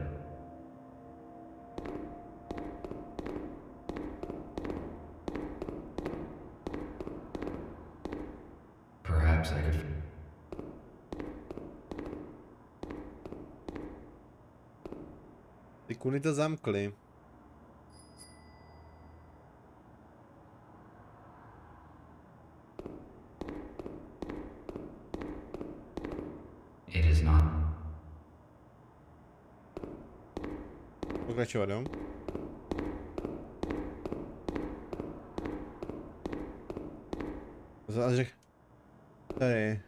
Perhaps I could... Ty kuny to zamkli. It is not... Pokračovat, jo? Zase řek... Tady.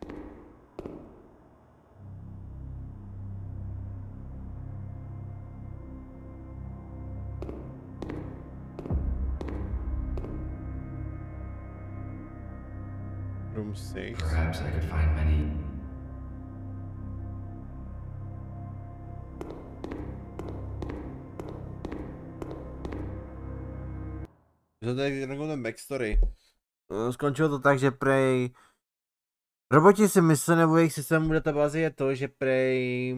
Room 6. Perhaps I could find many... To je takový ten backstory. Skončilo to tak, že prej... Roboti si myslí, nebo jejich systému databázy je to, že prej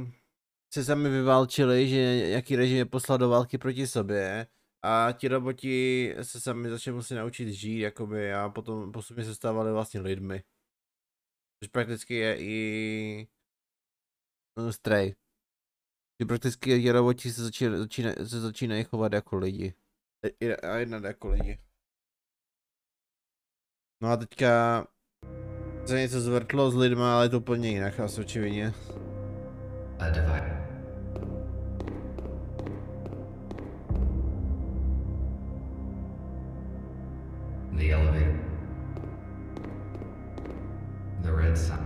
se sami vyválčili, že jaký režim je poslal do války proti sobě a ti roboti se sami začali muset naučit žít, jakoby, a potom postupně se stávali vlastně lidmi. Což prakticky je i Stray. Že prakticky ti roboti se začínají chovat jako lidi. A jednat jako lidi. No a teďka se něco zvrtlo s lidma, ale je to úplně jinak, asi očividně. The elevator. The red sun.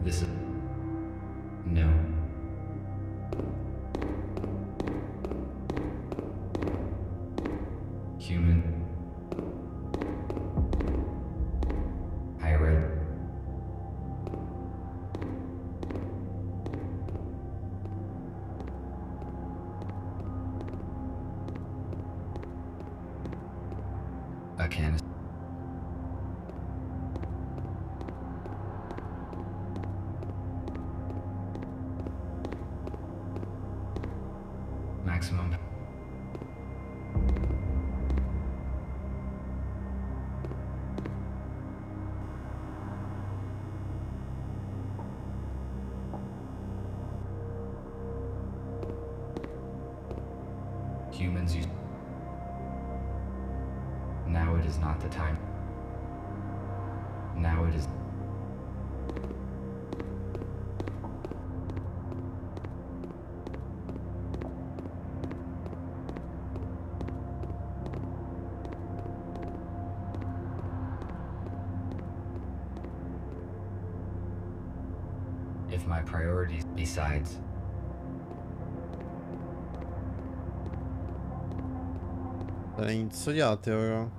This is... No. Human. I read. A canister. Maximum. Humans use. Now it is not the time. Now it is. If my priorities, besides. To není co dělat, jo.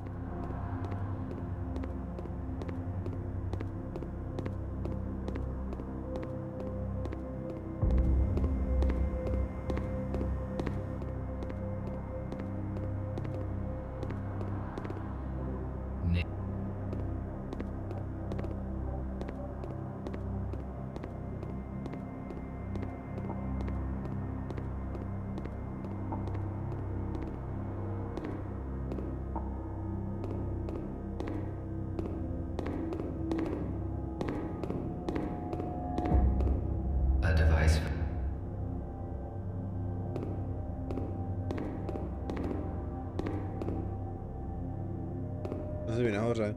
Zví nahoře.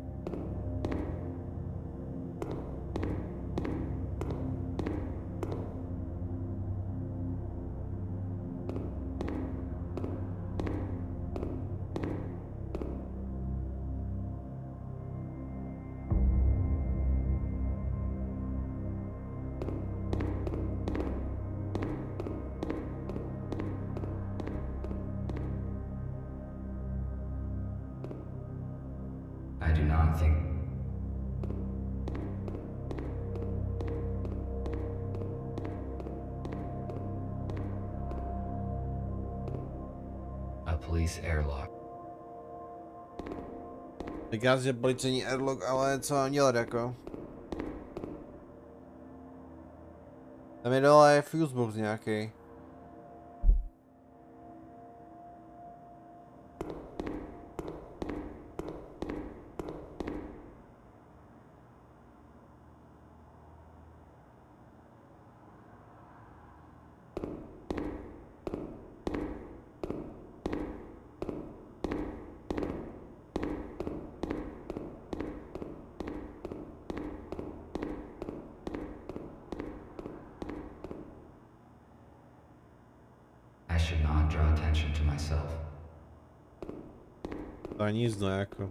I do not think. A police airlock. Říká, že policejní airlock, ale co mám dělat jako? Tam je dole fusebox nějaký. I should not draw attention to myself. To nic no jako.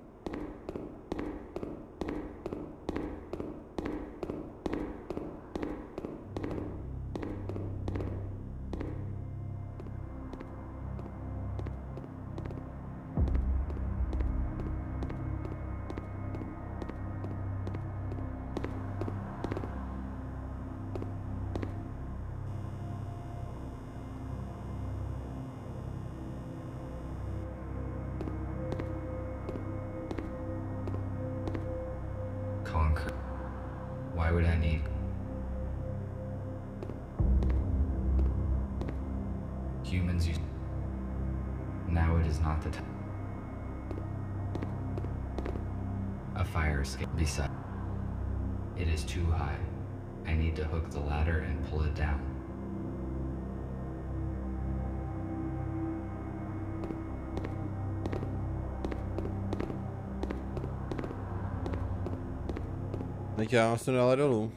Why would I need? Humans use. Now it is not the time. A fire escape beside. It is too high. I need to hook the ladder and pull it down. Teď já mám se dále dolů.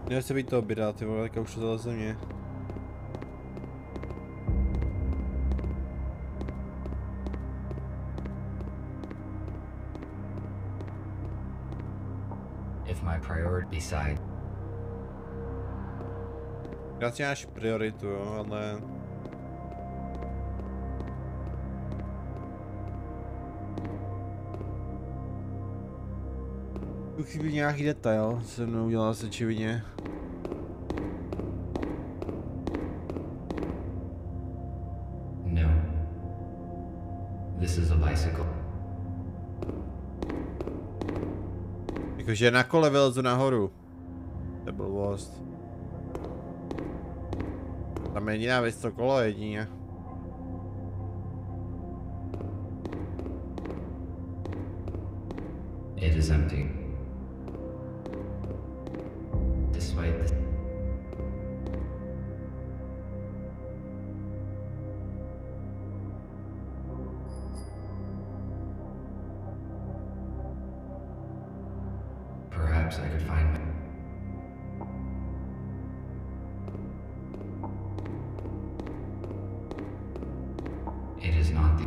Měl se být to obědat, ty vole, tak už to zaleze mě. If my priority beside. Já si máš prioritu, jo, ale... Tu chybí nějaký detail, se mnou udělal se očividně. No. This is a bicycle. Jakože na kole vylezu nahoru. To je blbost. Tam je jediná věc, to kolo jedině. It is empty. Despite this. Perhaps I could find my. It is not the.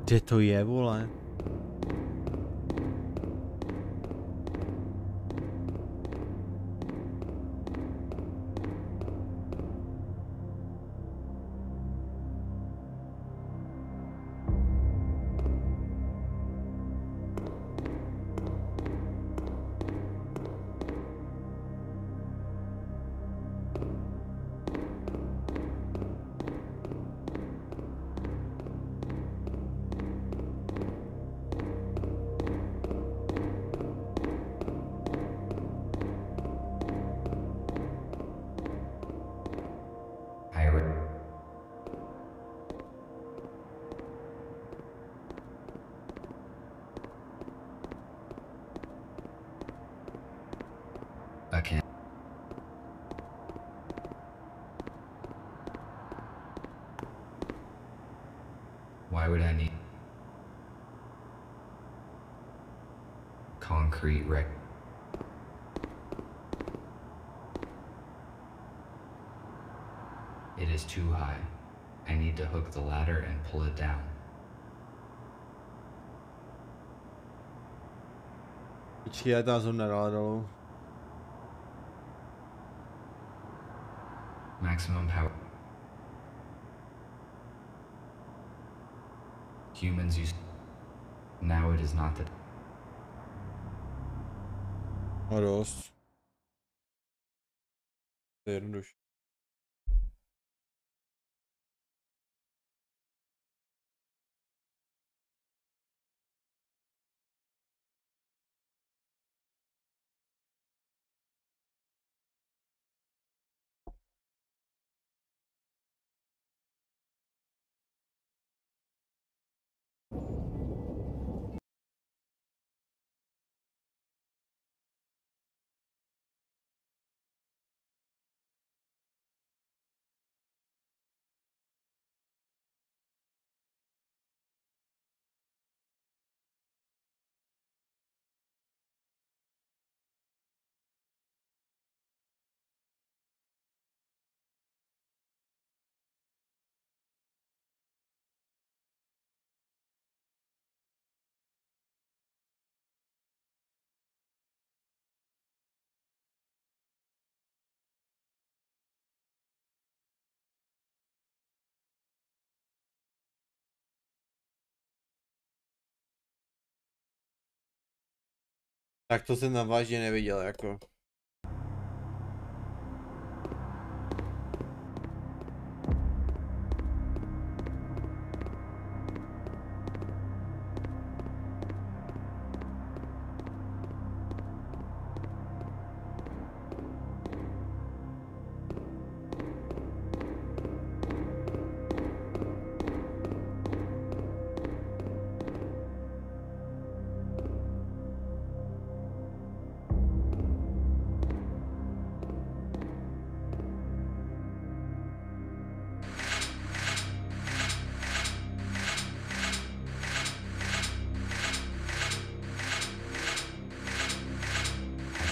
Kde to je, vole? I can't. Why would I need concrete wreck? It is too high. I need to hook the ladder and pull it down. Počkej, já tam jsem nedal dolů. Maximum power. Humans use. Now it is not the. No dost. To je jednoduše. Tak to jsem tam vážně neviděl, jako.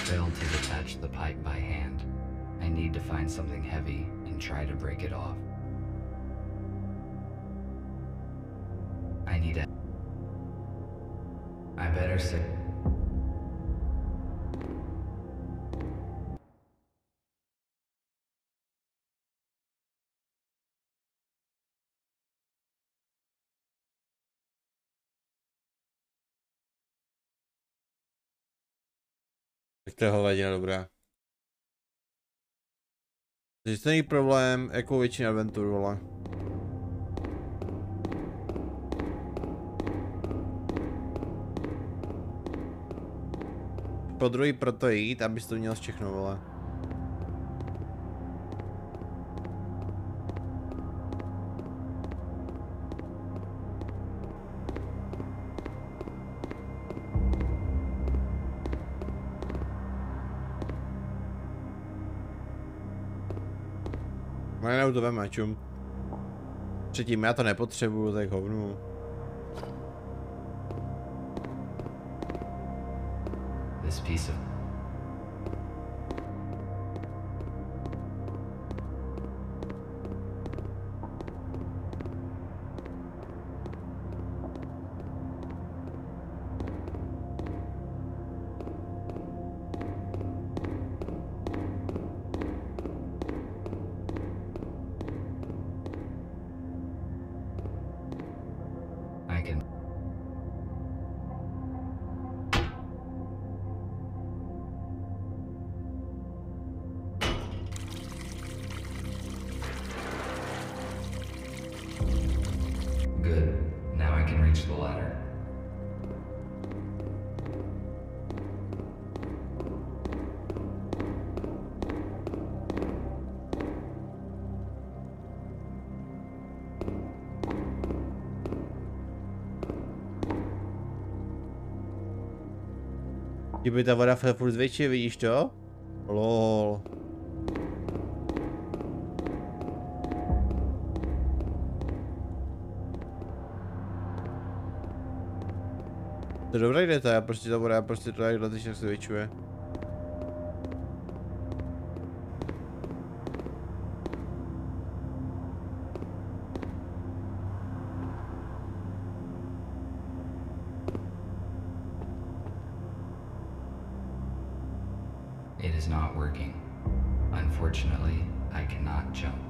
Failed to detach the pipe by hand. I need to find something heavy and try to break it off. I better say. Tak to je hovadina dobrá. Takže to není problém, jako většina adventur, vole. Po druhý proto jít, abys to měl všechno, vole. Najednou to veme, čum. Předtím já to nepotřebuju, tak hovnu. This piece of I can. Good. Now I can reach the ladder. Kdyby ta voda furt zvětší, vidíš to? Lol. To je dobré, kde to je, prostě ta voda prostě to jak dotyčně se zvětšuje. It is not working. Unfortunately, I cannot jump.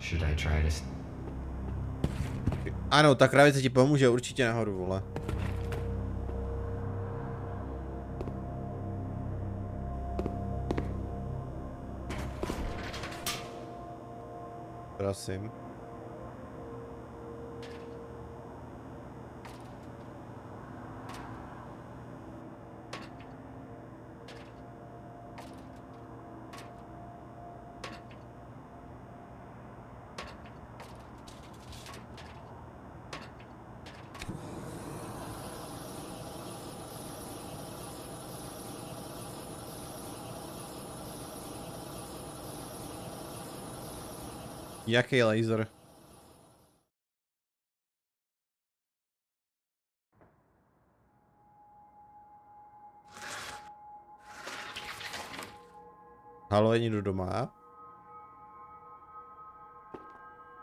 Should I try to... Ano, ta kravice ti pomůže určitě nahoru, vole. Prosím. Jaký laser? Halo, je někdo doma?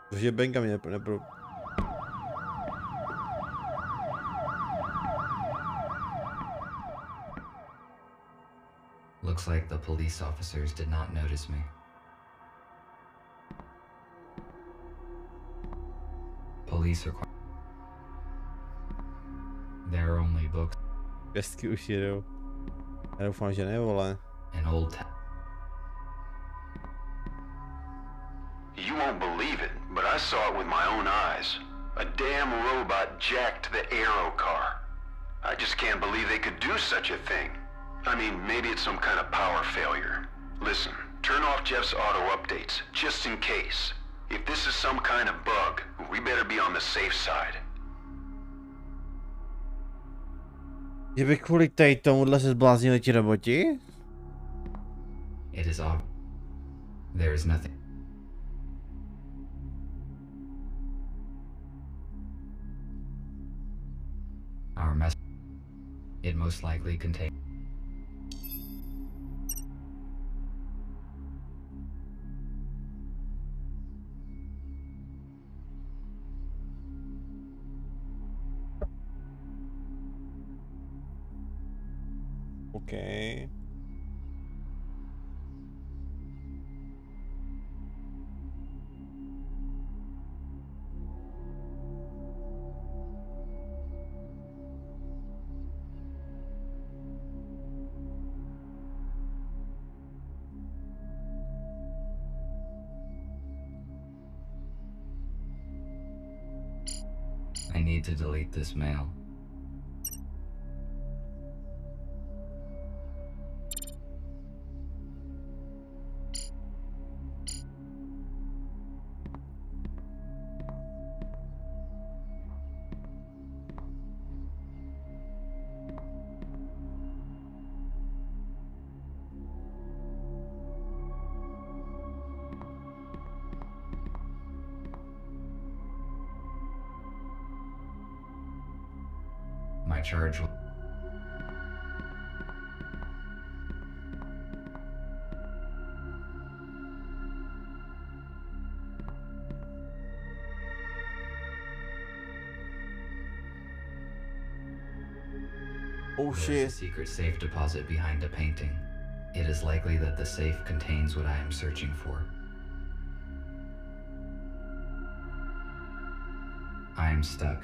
Protože Benka mě nepro... Looks like the police officers did not notice me. Police are quite... There are only books. Pěstky už jedou. Já doufám, že ne, vole. An old You won't believe it, but I saw it with my own eyes. A damn robot jacked the aero car. I just can't believe they could do such a thing. I mean, maybe it's some kind of power failure. Listen, turn off Jeff's auto updates, just in case. If this is some kind of bug, we better be on the safe side. Že by kvůli tady tomuhle se zbláznili ti roboti? It is off. There is nothing. Our mess. It most likely contains. Okay. I need to delete this mail. My charge will... Oh There's shit. a secret safe deposit behind a painting. It is likely that the safe contains what I am searching for. I am stuck.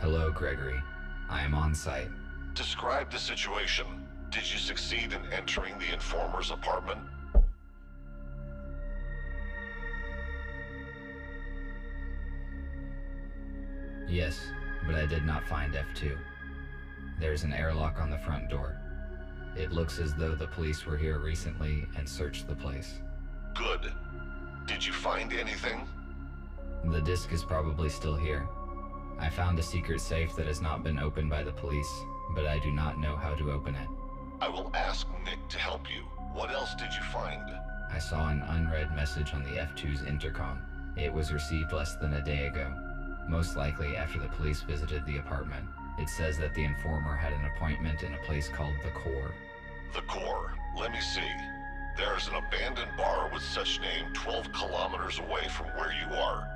Hello, Gregory. I am on site. Describe the situation. Did you succeed in entering the informer's apartment? Yes, but I did not find F2. There's an airlock on the front door. It looks as though the police were here recently and searched the place. Good. Did you find anything? The disc is probably still here. I found a secret safe that has not been opened by the police, but I do not know how to open it. I will ask Nick to help you. What else did you find? I saw an unread message on the F2's intercom. It was received less than a day ago, most likely after the police visited the apartment. It says that the informer had an appointment in a place called the Core. The Core. Let me see. There's an abandoned bar with such name 12 kilometers away from where you are.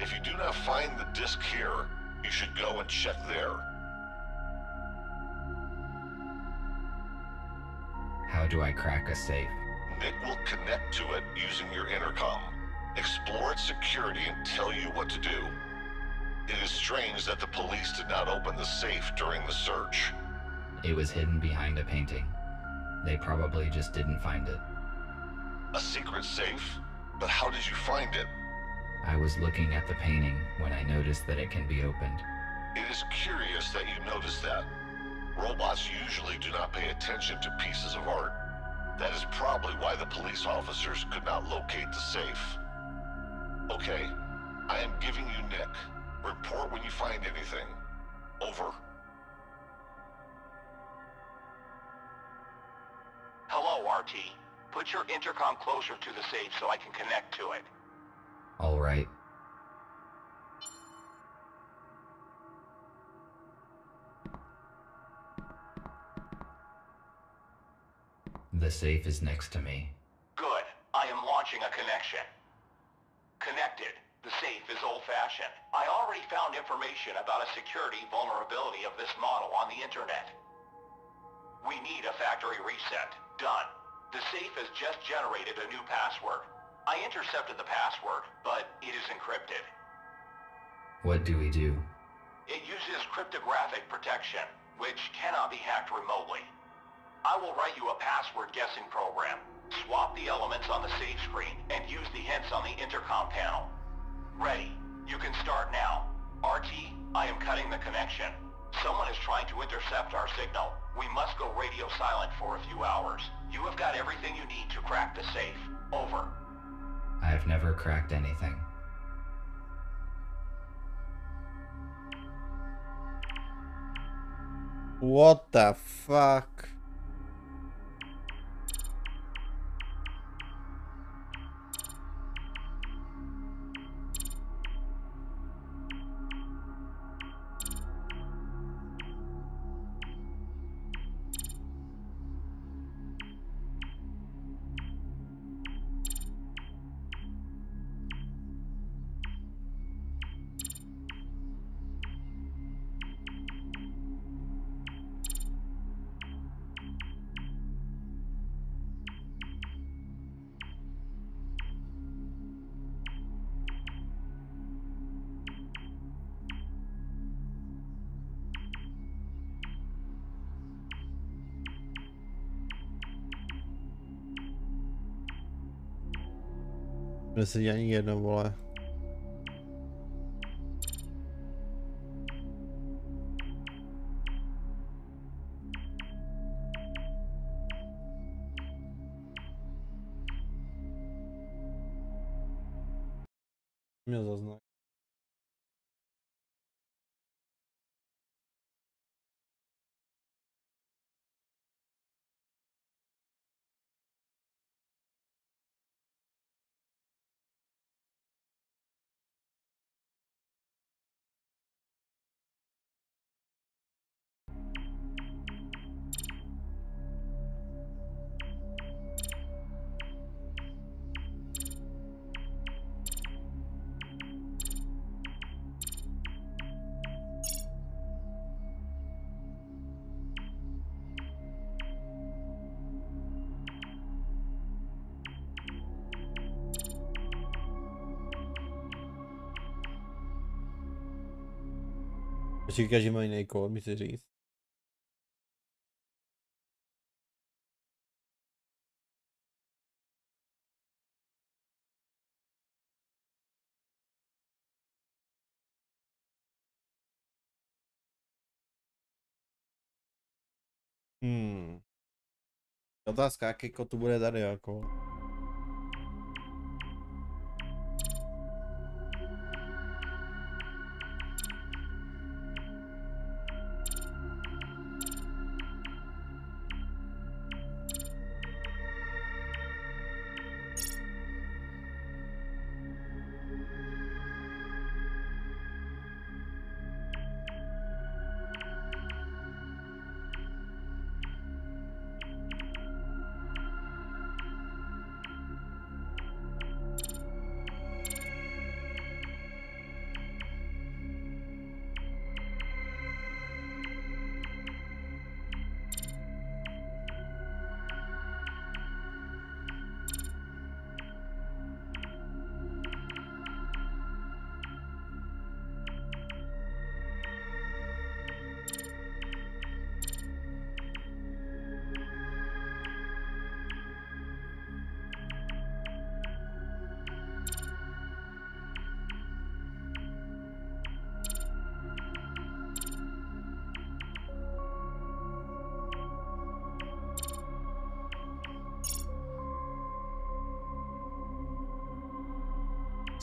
If you do not find the disc here, you should go and check there. How do I crack a safe? Nick will connect to it using your intercom. Explore its security and tell you what to do. It is strange that the police did not open the safe during the search. It was hidden behind a painting. They probably just didn't find it. A secret safe? But how did you find it? I was looking at the painting when I noticed that it can be opened. It is curious that you noticed that. Robots usually do not pay attention to pieces of art. That is probably why the police officers could not locate the safe. Okay, I am giving you Nick. Report when you find anything. Over. Hello, RT. Put your intercom closer to the safe so I can connect to it. All right, The safe is next to me. Good. I am launching a connection. Connected. The safe is old-fashioned. I already found information about a security vulnerability of this model on the internet. We need a factory reset. Done. The safe has just generated a new password. I intercepted the password, but it is encrypted. What do we do? It uses cryptographic protection, which cannot be hacked remotely. I will write you a password guessing program. Swap the elements on the safe screen and use the hints on the intercom panel. Ready. You can start now. RT, I am cutting the connection. Someone is trying to intercept our signal. We must go radio silent for a few hours. You have got everything you need to crack the safe. Over. I have never cracked anything. What the fuck? Nesedí ani jedno, vole. Měl zaznat. Říká, že mají jiný kód, mi chci říct. Otázka, jaký kód tu bude tady jako.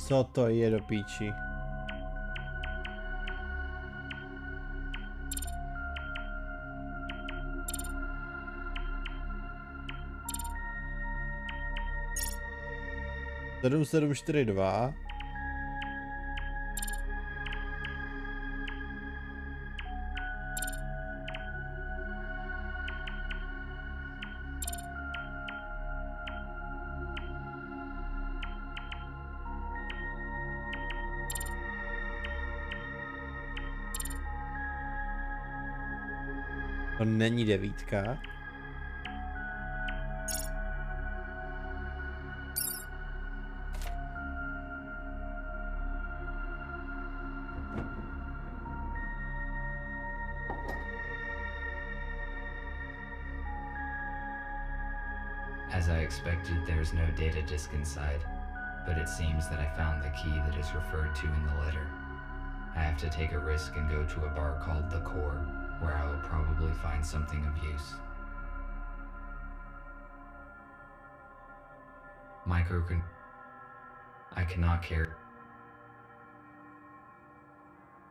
Co to je do píči? Sedm 4 2. To není 9. As I expected, there's no data disk inside, but it seems that I found the key that is referred to in the letter. I have to take a risk and go to a bar called The Core, where I will probably find something of use. I cannot care.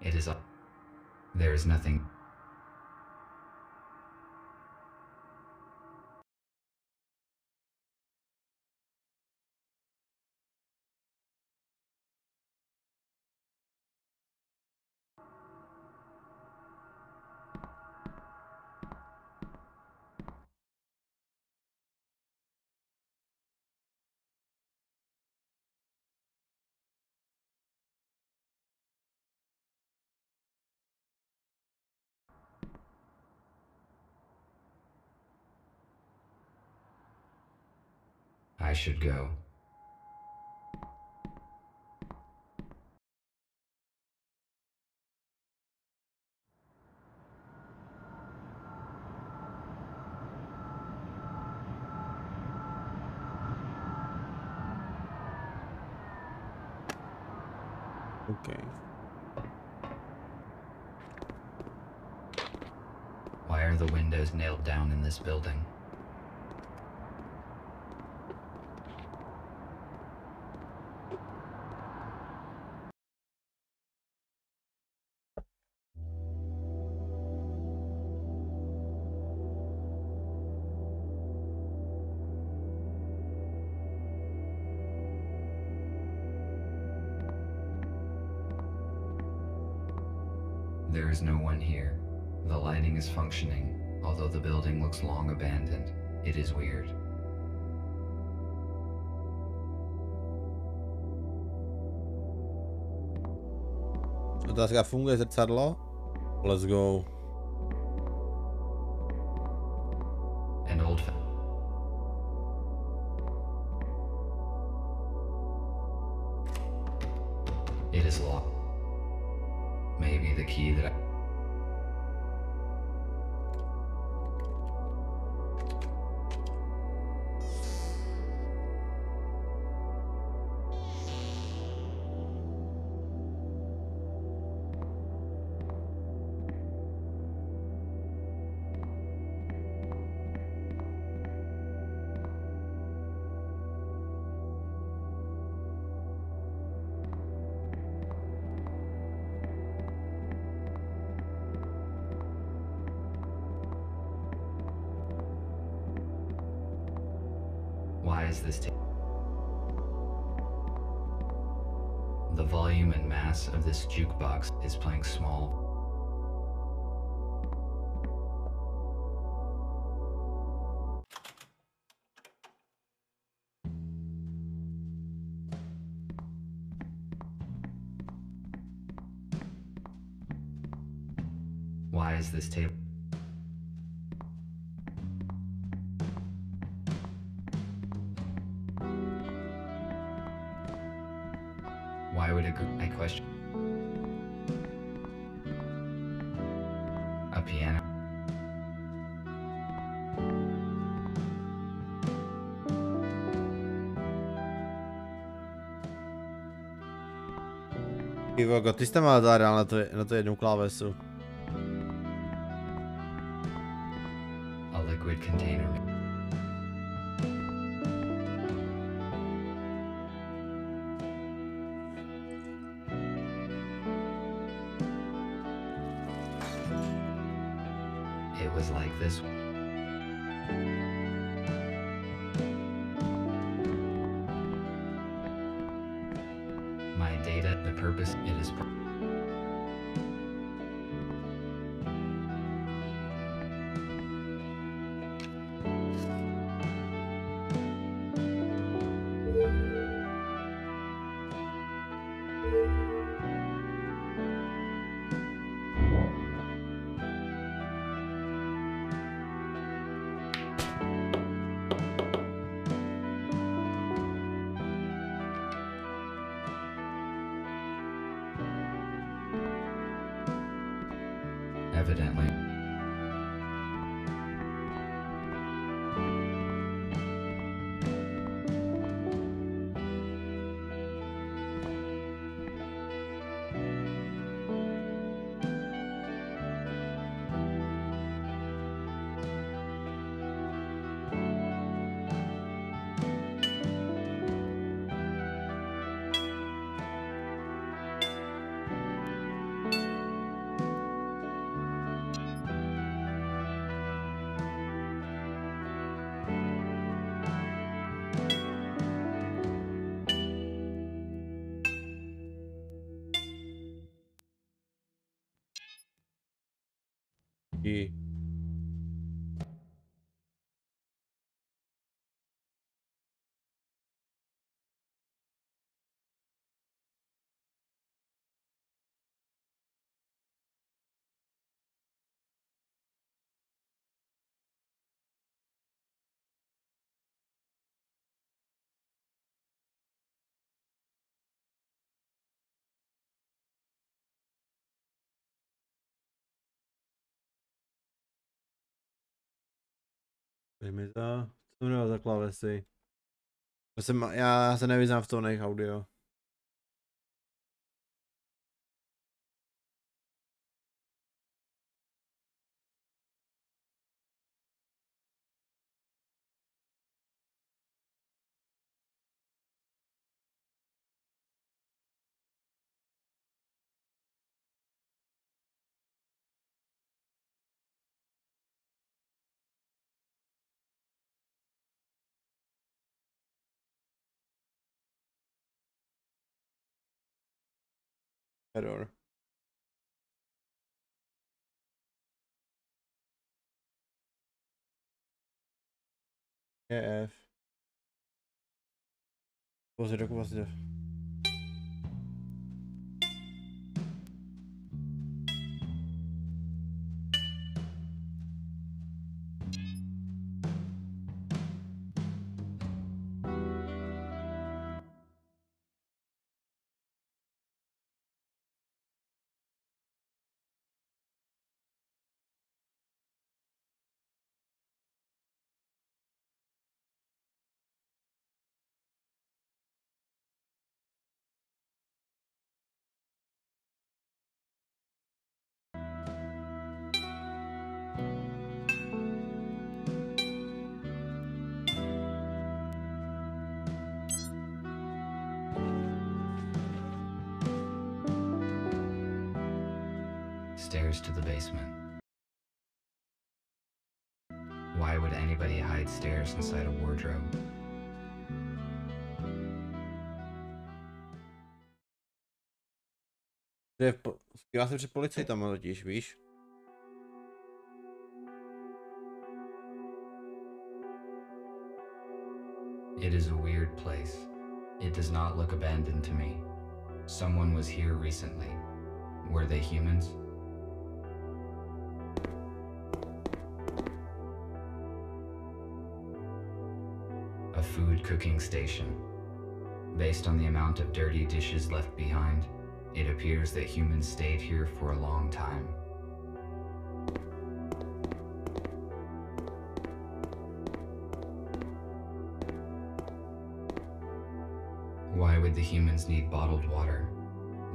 It is up. There is nothing. I should go. Okay. Why are the windows nailed down in this building? There is no one here. The lighting is functioning, although the building looks long abandoned. It is weird. Otázka, funguje zrcadlo? Let's go. An old It is locked. Maybe the key that Why is this The volume and mass of this jukebox is playing small. Why is this table? Why would a group, I question. A piano. Pivo, ty jste mal zahrál na to jednou klávesu. A liquid container. It was like this. My data, the purpose, it is. evidently. I dej mi to, co to mělo za klávesy? Já se nevyznám v tónech audio. Error. EF. Pozor, jako vlastně. Stairs to the basement. Why would anybody hide stairs inside a wardrobe? Já jsem před policajtama totiž, víš? It is a weird place. It does not look abandoned to me. Someone was here recently. Were they humans? A food cooking station. Based on the amount of dirty dishes left behind, it appears that humans stayed here for a long time. Why would the humans need bottled water?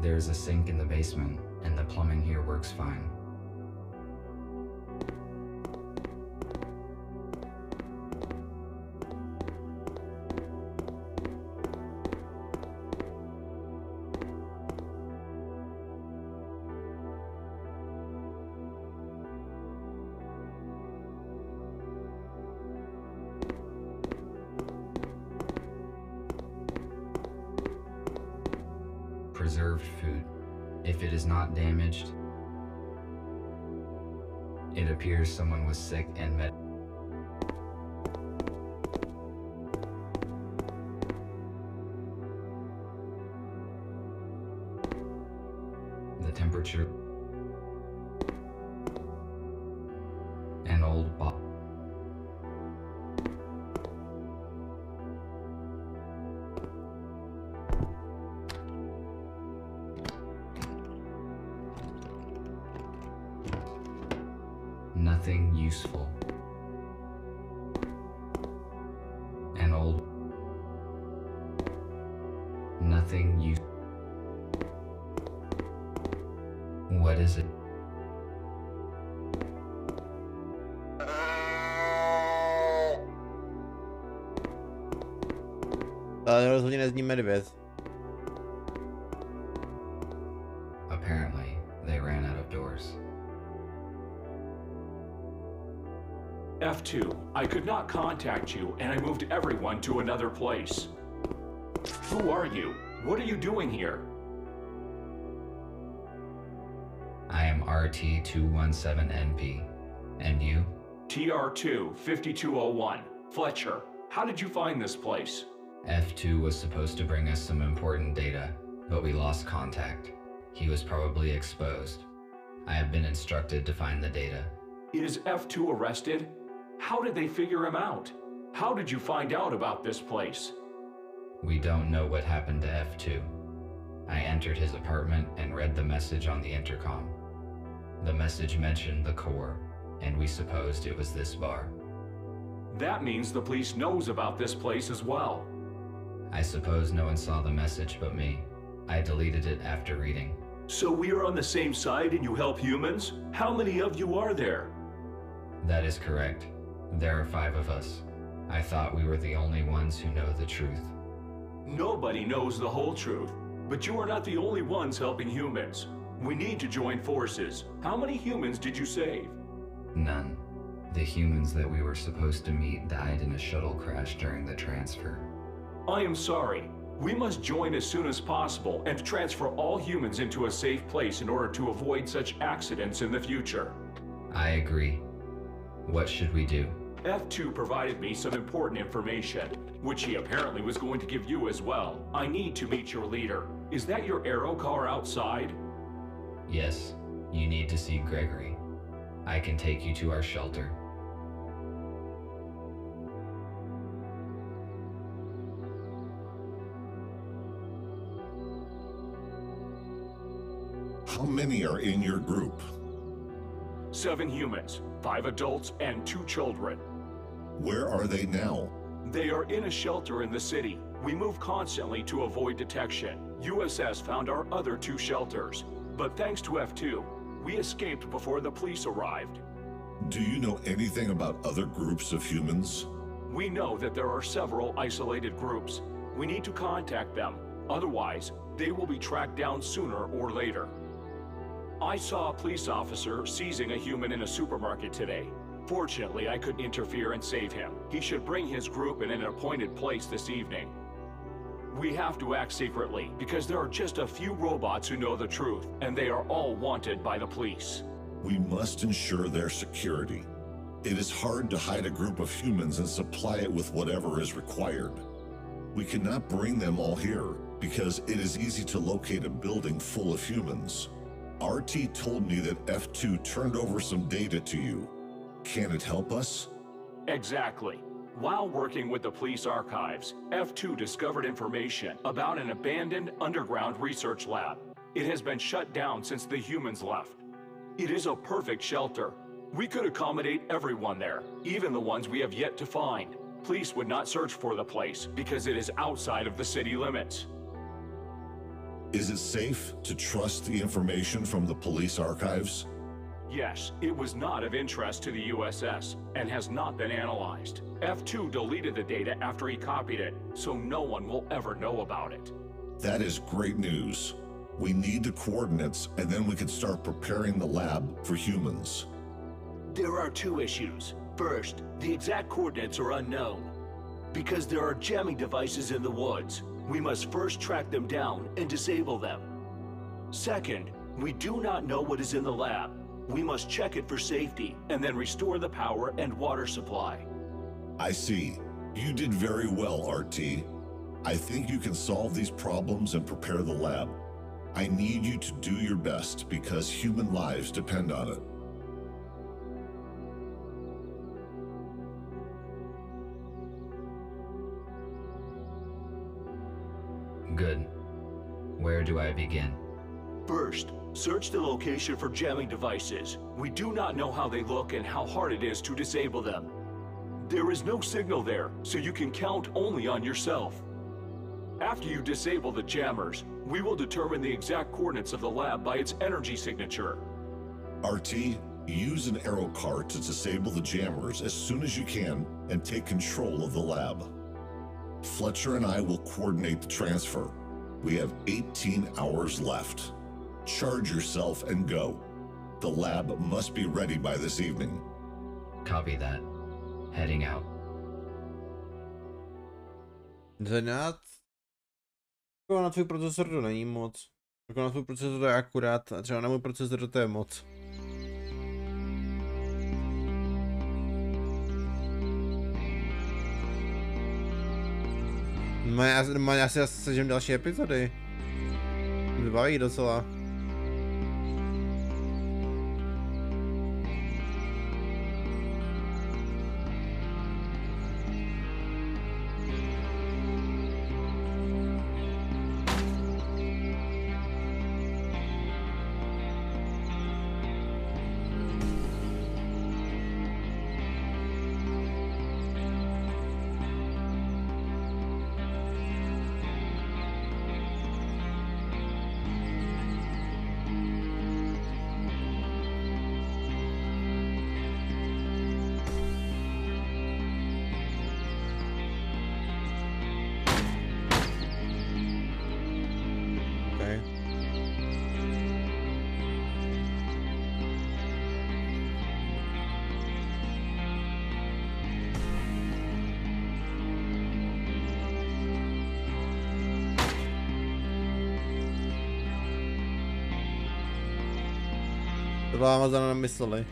There's a sink in the basement, and the plumbing here works fine. Preserved food. If it is not damaged, it appears someone was sick and met. The temperature. An old bottle. Nothing useful. An old... Nothing useful. What is it? Ale rozhodně nezní medvěd. Apparently, they ran out of doors. F2, I could not contact you, and I moved everyone to another place. Who are you? What are you doing here? I am RT-217NP. And you? TR2-5201. Fletcher, how did you find this place? F2 was supposed to bring us some important data, but we lost contact. He was probably exposed. I have been instructed to find the data. Is F2 arrested? How did they figure him out? How did you find out about this place? We don't know what happened to F2. I entered his apartment and read the message on the intercom. The message mentioned the core, and we supposed it was this bar. That means the police knows about this place as well. I suppose no one saw the message but me. I deleted it after reading. So we are on the same side and you help humans? How many of you are there? That is correct. There are 5 of us. I thought we were the only ones who know the truth. Nobody knows the whole truth, but you are not the only ones helping humans. We need to join forces. How many humans did you save? None. The humans that we were supposed to meet died in a shuttle crash during the transfer. I am sorry. We must join as soon as possible and transfer all humans into a safe place in order to avoid such accidents in the future. I agree. What should we do? F2 provided me some important information, which he apparently was going to give you as well. I need to meet your leader. Is that your aero car outside? Yes. You need to see Gregory. I can take you to our shelter. How many are in your group? 7 humans, 5 adults, and 2 children. Where are they now? They are in a shelter in the city. We move constantly to avoid detection. USS found our other 2 shelters, but thanks to F2, we escaped before the police arrived. Do you know anything about other groups of humans? We know that there are several isolated groups. We need to contact them. Otherwise, they will be tracked down sooner or later. I saw a police officer seizing a human in a supermarket today. Fortunately, I could interfere and save him. He should bring his group in an appointed place this evening. We have to act secretly, because there are just a few robots who know the truth, and they are all wanted by the police. We must ensure their security. It is hard to hide a group of humans and supply it with whatever is required. We cannot bring them all here, because it is easy to locate a building full of humans. RT told me that F2 turned over some data to you. Can it help us? Exactly. While working with the police archives, F2 discovered information about an abandoned underground research lab. It has been shut down since the humans left. It is a perfect shelter. We could accommodate everyone there, even the ones we have yet to find. Police would not search for the place because it is outside of the city limits. Is it safe to trust the information from the police archives? Yes, it was not of interest to the USS and has not been analyzed. F2 deleted the data after he copied it, so no one will ever know about it. That is great news. We need the coordinates, and then we can start preparing the lab for humans. There are 2 issues. First, the exact coordinates are unknown. Because there are jamming devices in the woods, we must first track them down and disable them. Second, we do not know what is in the lab. We must check it for safety and then restore the power and water supply. I see. You did very well, RT. I think you can solve these problems and prepare the lab. I need you to do your best because human lives depend on it. Good. Where do I begin? First, Search the location for jamming devices. We do not know how they look and how hard it is to disable them. There is no signal there, so you can count only on yourself. After you disable the jammers, we will determine the exact coordinates of the lab by its energy signature. RT, use an arrow cart to disable the jammers as soon as you can and take control of the lab. Fletcher and I will coordinate the transfer. We have 18 hours left. Charge yourself and go. The lab must be ready by this evening. Copy that. Heading out. Zanát. Jako na tvůj procesor to není moc. Jako na tvůj procesor to je akurát, a třeba na můj procesor to je moc. Já si sežím další epizody. Mě baví docela. To vám moc nemysleli.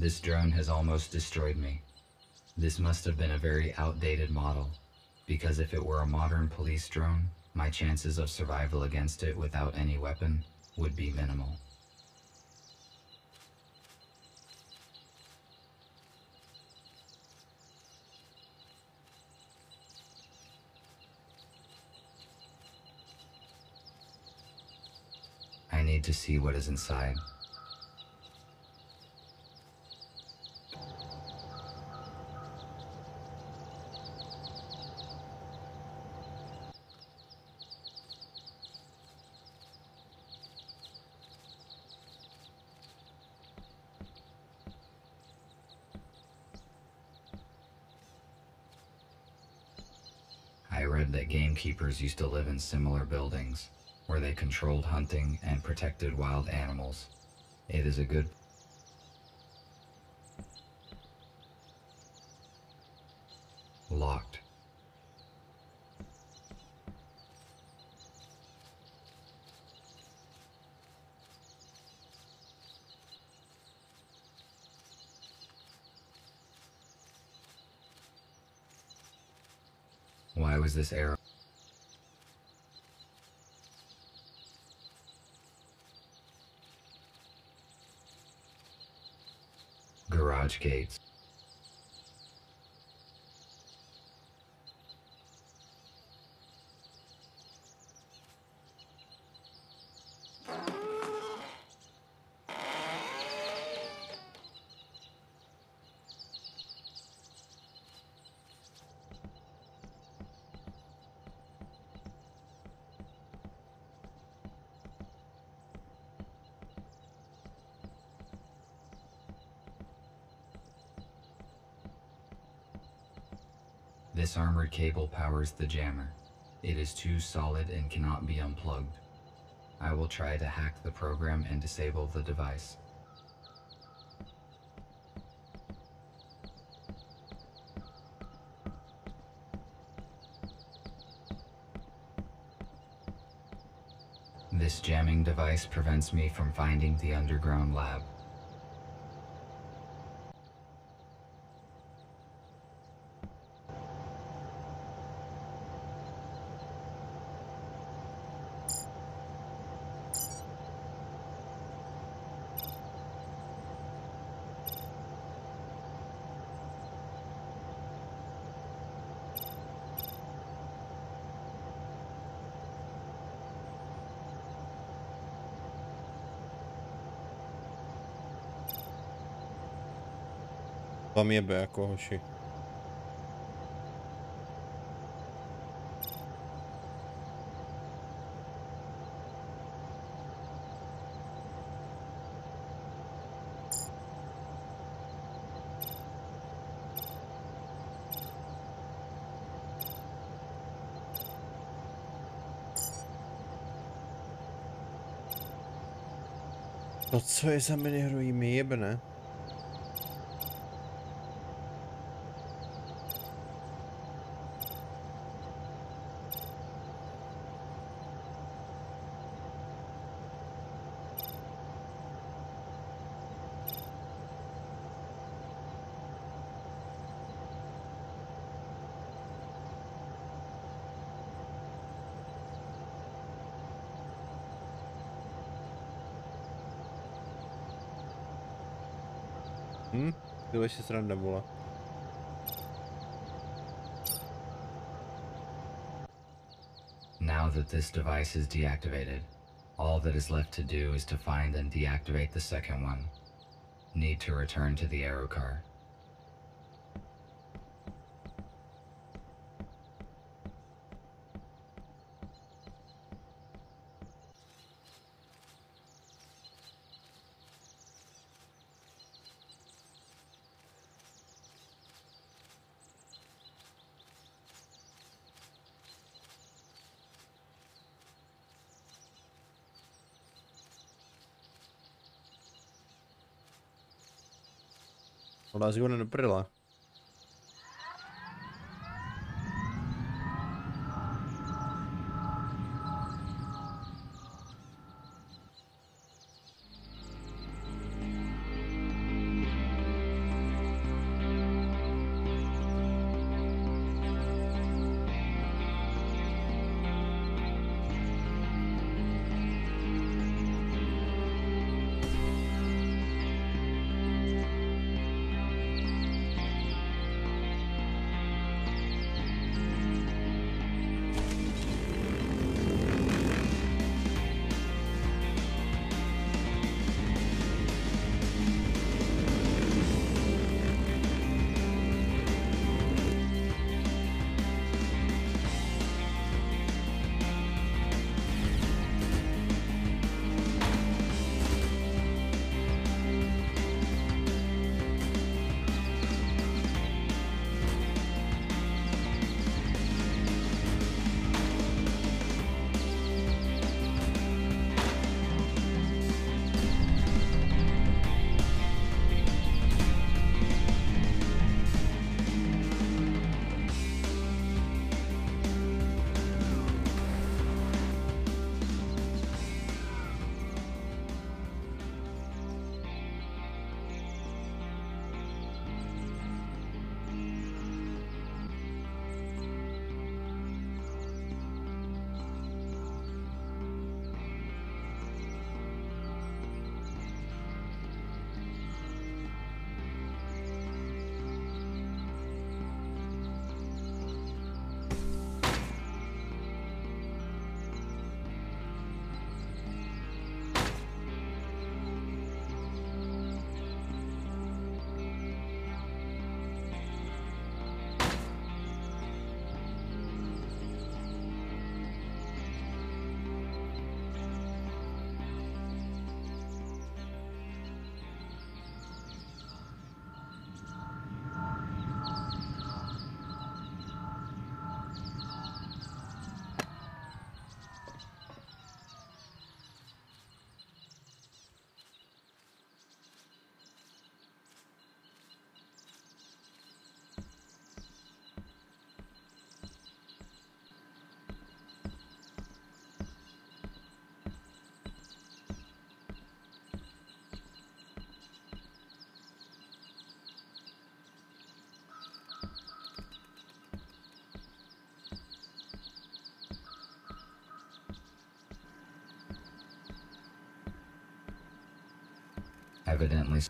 This drone has almost destroyed me. This must have been a very outdated model, because if it were a modern police drone, my chances of survival against it without any weapon would be minimal. I need to see what is inside. I read that gamekeepers used to live in similar buildings, where they controlled hunting and protected wild animals. It is a good... Locked. Why was this arrow? Garage. much gates. This armored cable powers the jammer. It is too solid and cannot be unplugged. I will try to hack the program and disable the device. This jamming device prevents me from finding the underground lab. Vám jebe jako hoši. To co je za minihru, mi jebne? To ještě sranda byla. Now that this device is deactivated, all that is left to do is to find and deactivate the second one. Need to return to the arrow car. Let's go do prdele. Evidently.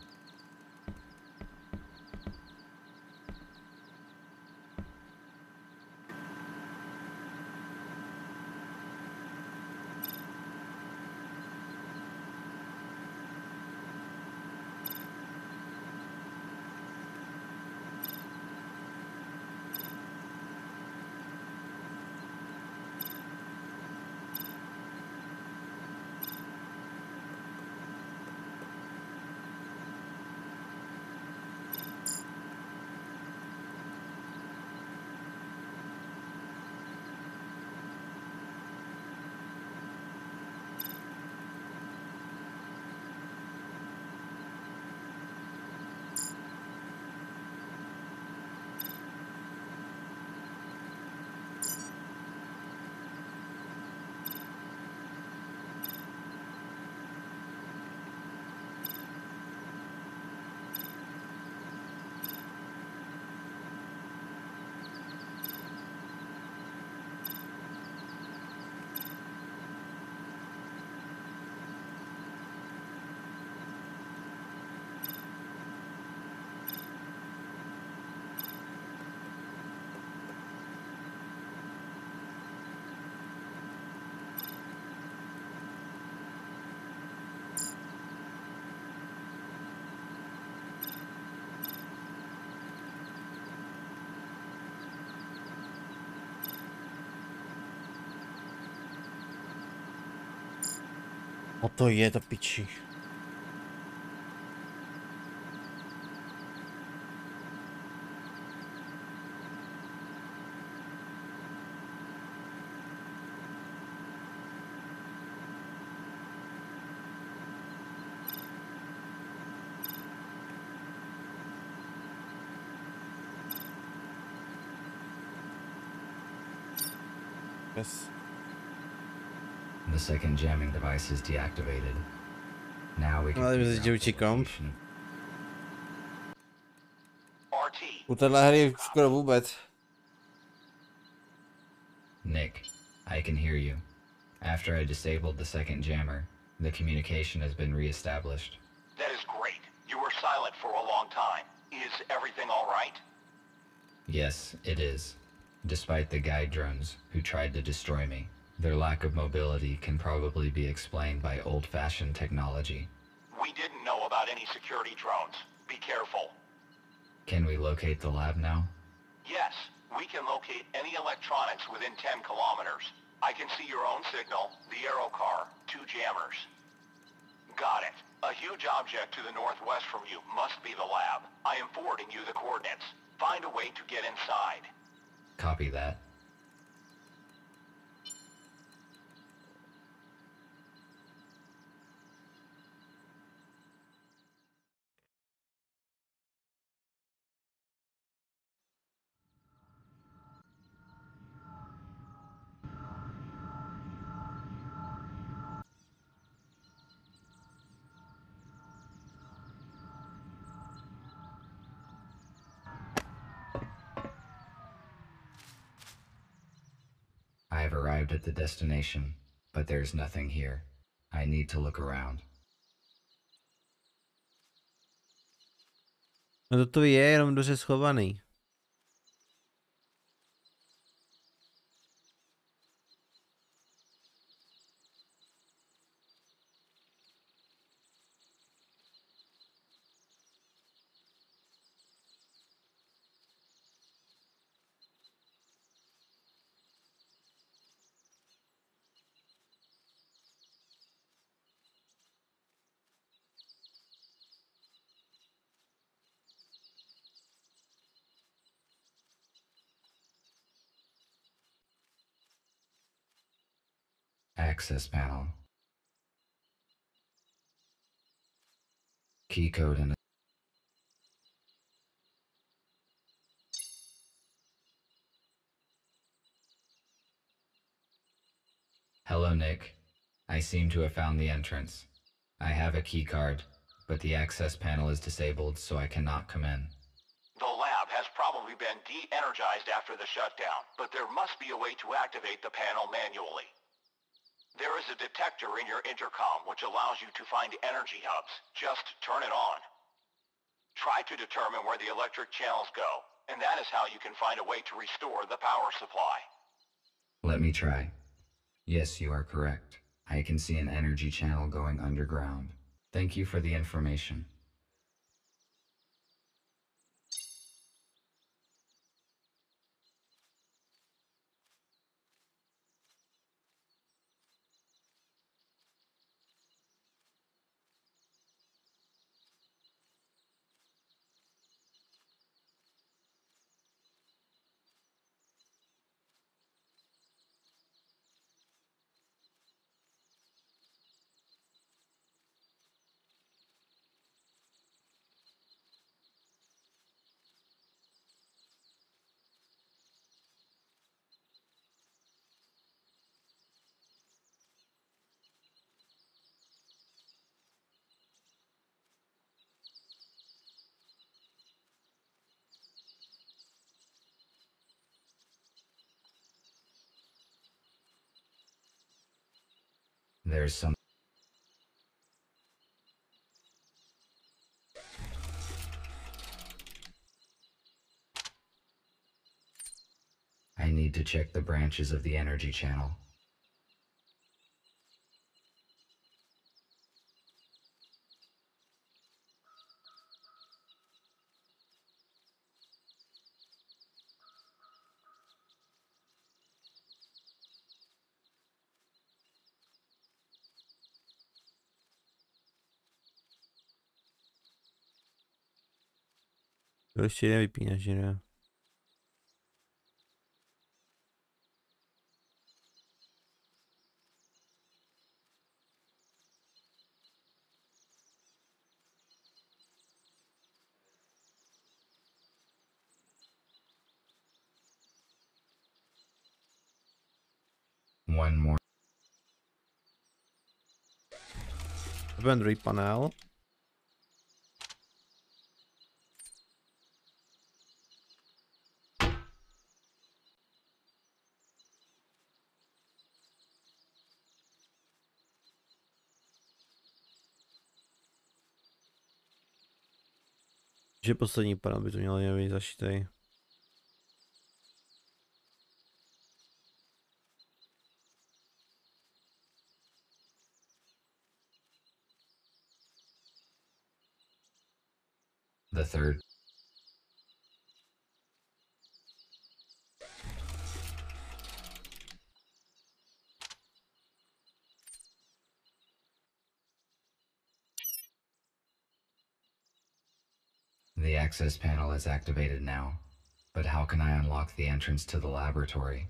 O to je to piči. Yes. The second jamming device is deactivated. Now we can. U téhle hry skoro vůbec. Nick, I can hear you. After I disabled the second jammer, the communication has been re-established. That is great. You were silent for a long time. Is everything all right? Yes, it is. Despite the guide drones who tried to destroy me, their lack of mobility can probably be explained by old-fashioned technology. We didn't know about any security drones. Be careful. Can we locate the lab now? Yes, we can locate any electronics within 10 kilometers. I can see your own signal, the aero car, 2 jammers. Got it. A huge object to the northwest from you must be the lab. I am forwarding you the coordinates. Find a way to get inside. Copy that. I have arrived at the destination, but there's nothing here. I need to look around. No to je jenom dobře schovaný. Access panel. Key code and Hello, Nick. I seem to have found the entrance. I have a key card, but the access panel is disabled, so I cannot come in. The lab has probably been de-energized after the shutdown, but there must be a way to activate the panel manually. There is a detector in your intercom which allows you to find energy hubs. Just turn it on. Try to determine where the electric channels go, and that is how you can find a way to restore the power supply. Let me try. Yes, you are correct. I can see an energy channel going underground. Thank you for the information. There's some... I need to check the branches of the energy channel. To ještě nevypínáš, že ne? One more. To byl druhý panel. Že poslední panel by to měl být zašitej. The third. The access panel is activated now, but how can I unlock the entrance to the laboratory?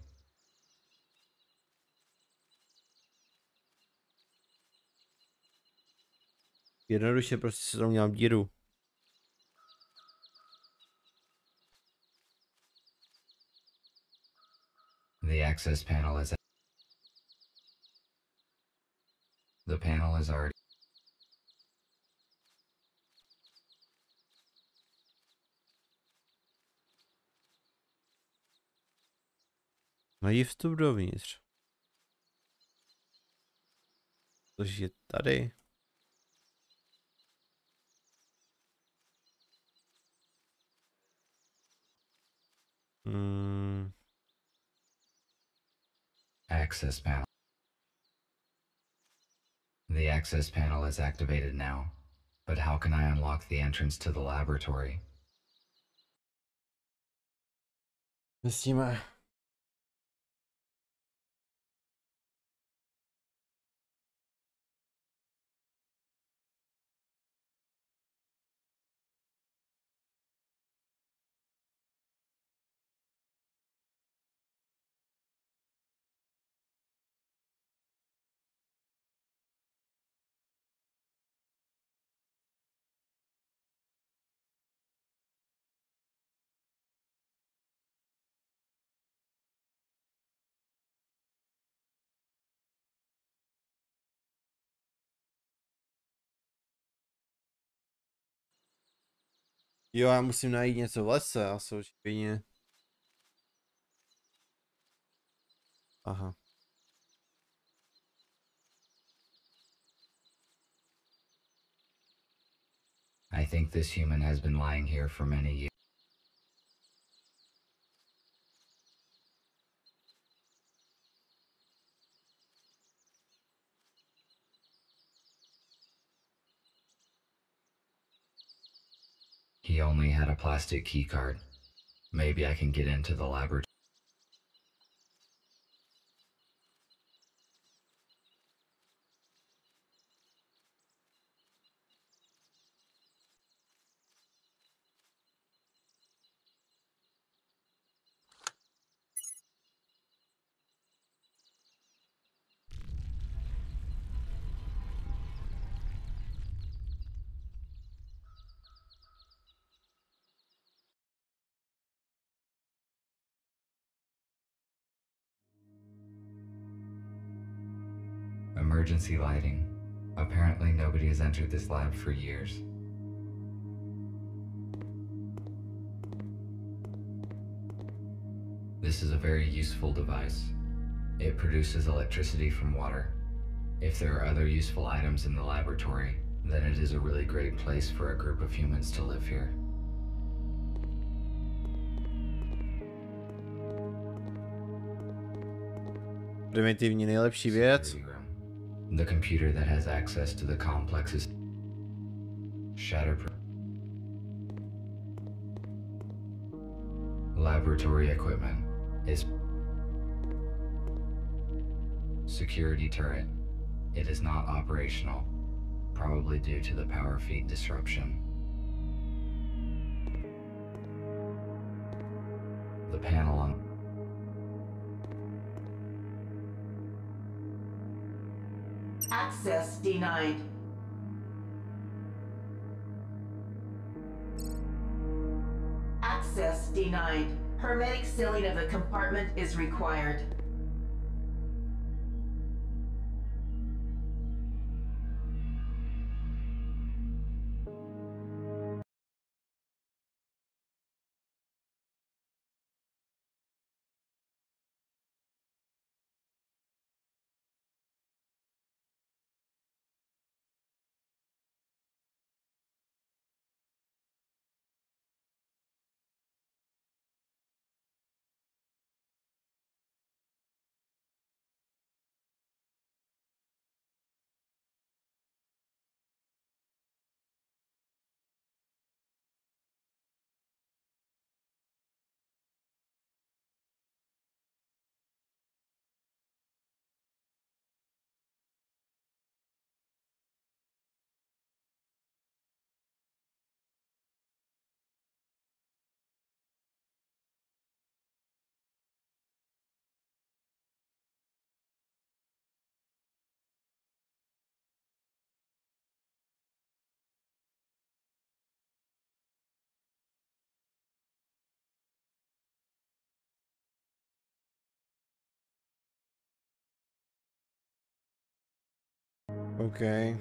Jednoduše prostě se tam udělám díru. The access panel is... The panel is already... Mají vstup dovnitř. Což je tady. Access panel. The access panel is activated now, but how can I unlock the entrance to the laboratory? Zjistíme. Jo, já musím najít něco v lese, a jsou špíně. Aha. think this human has been lying here for many years. He only had a plastic key card. Maybe I can get into the laboratory. Emergency lighting. Apparently nobody has entered this lab for years. This is a very useful device. It produces electricity from water. If there are other useful items in the laboratory, then it is a really great place for a group of humans to live here. Primitivní nejlepší věc. The computer that has access to the complex's shatterproof. Laboratory equipment is security turret. It is not operational, probably due to the power feed disruption. The panel on Access denied. Access denied. Hermetic sealing of the compartment is required. OK.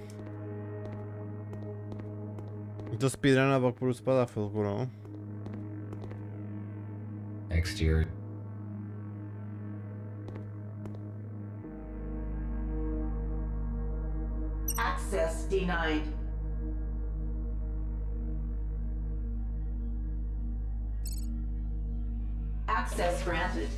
To speedrun a pak budu spát za chvilku, no. exterior. Access denied. Access granted.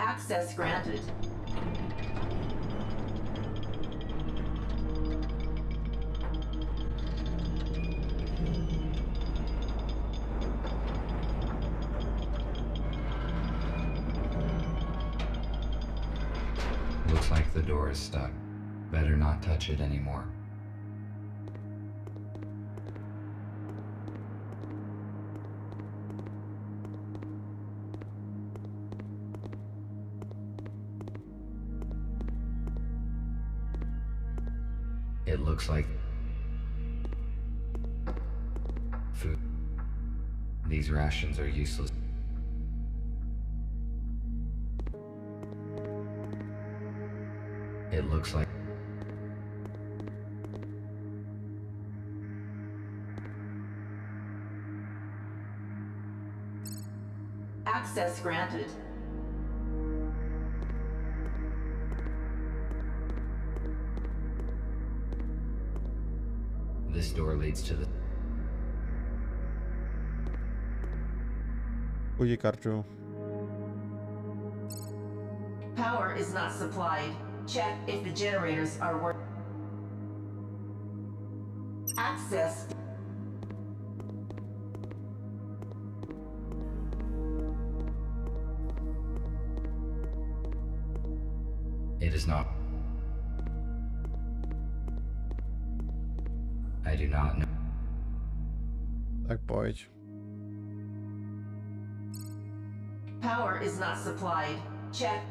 Access granted. Looks like the door is stuck. Better not touch it anymore. It looks like food. These rations are useless. It looks like Access granted. This door leads to the... Uji kartu. Power is not supplied. Check if the generators are working. Access. It is not. I do not know. Tak pojď. Power is not supplied. Check.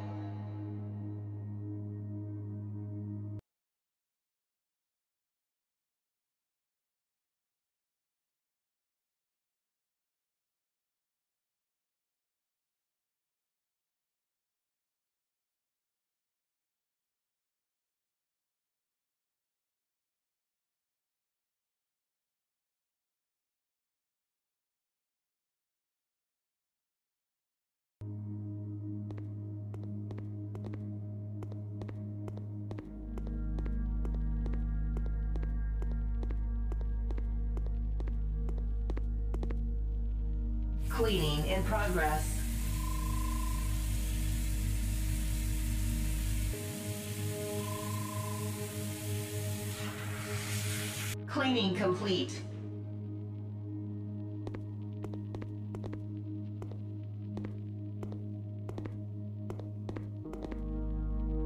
Cleaning in progress. Cleaning complete.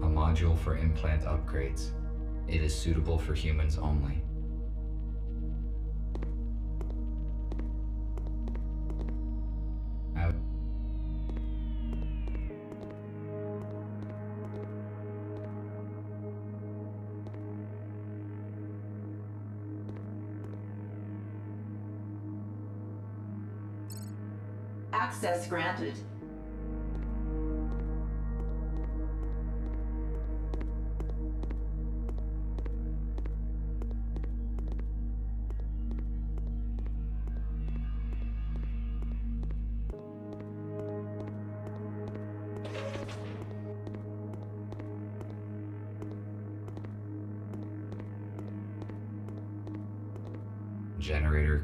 A module for implant upgrades. It is suitable for humans only. Out. Access granted. Generator.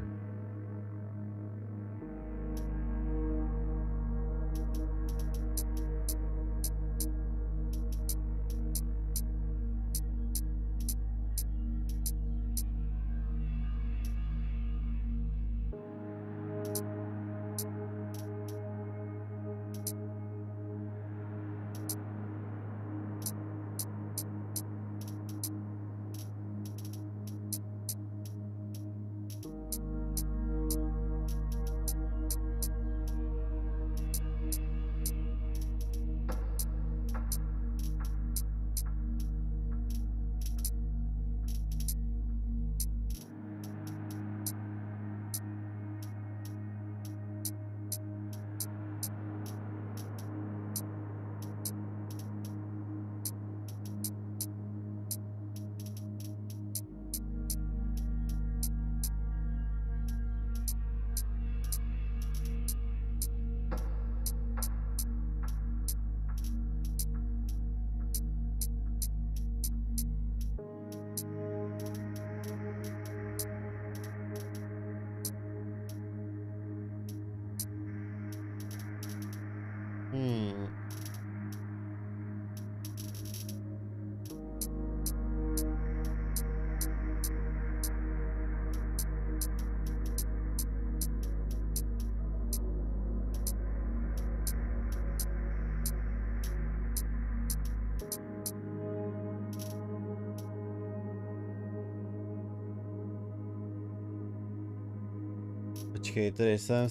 Počkej, tady sem.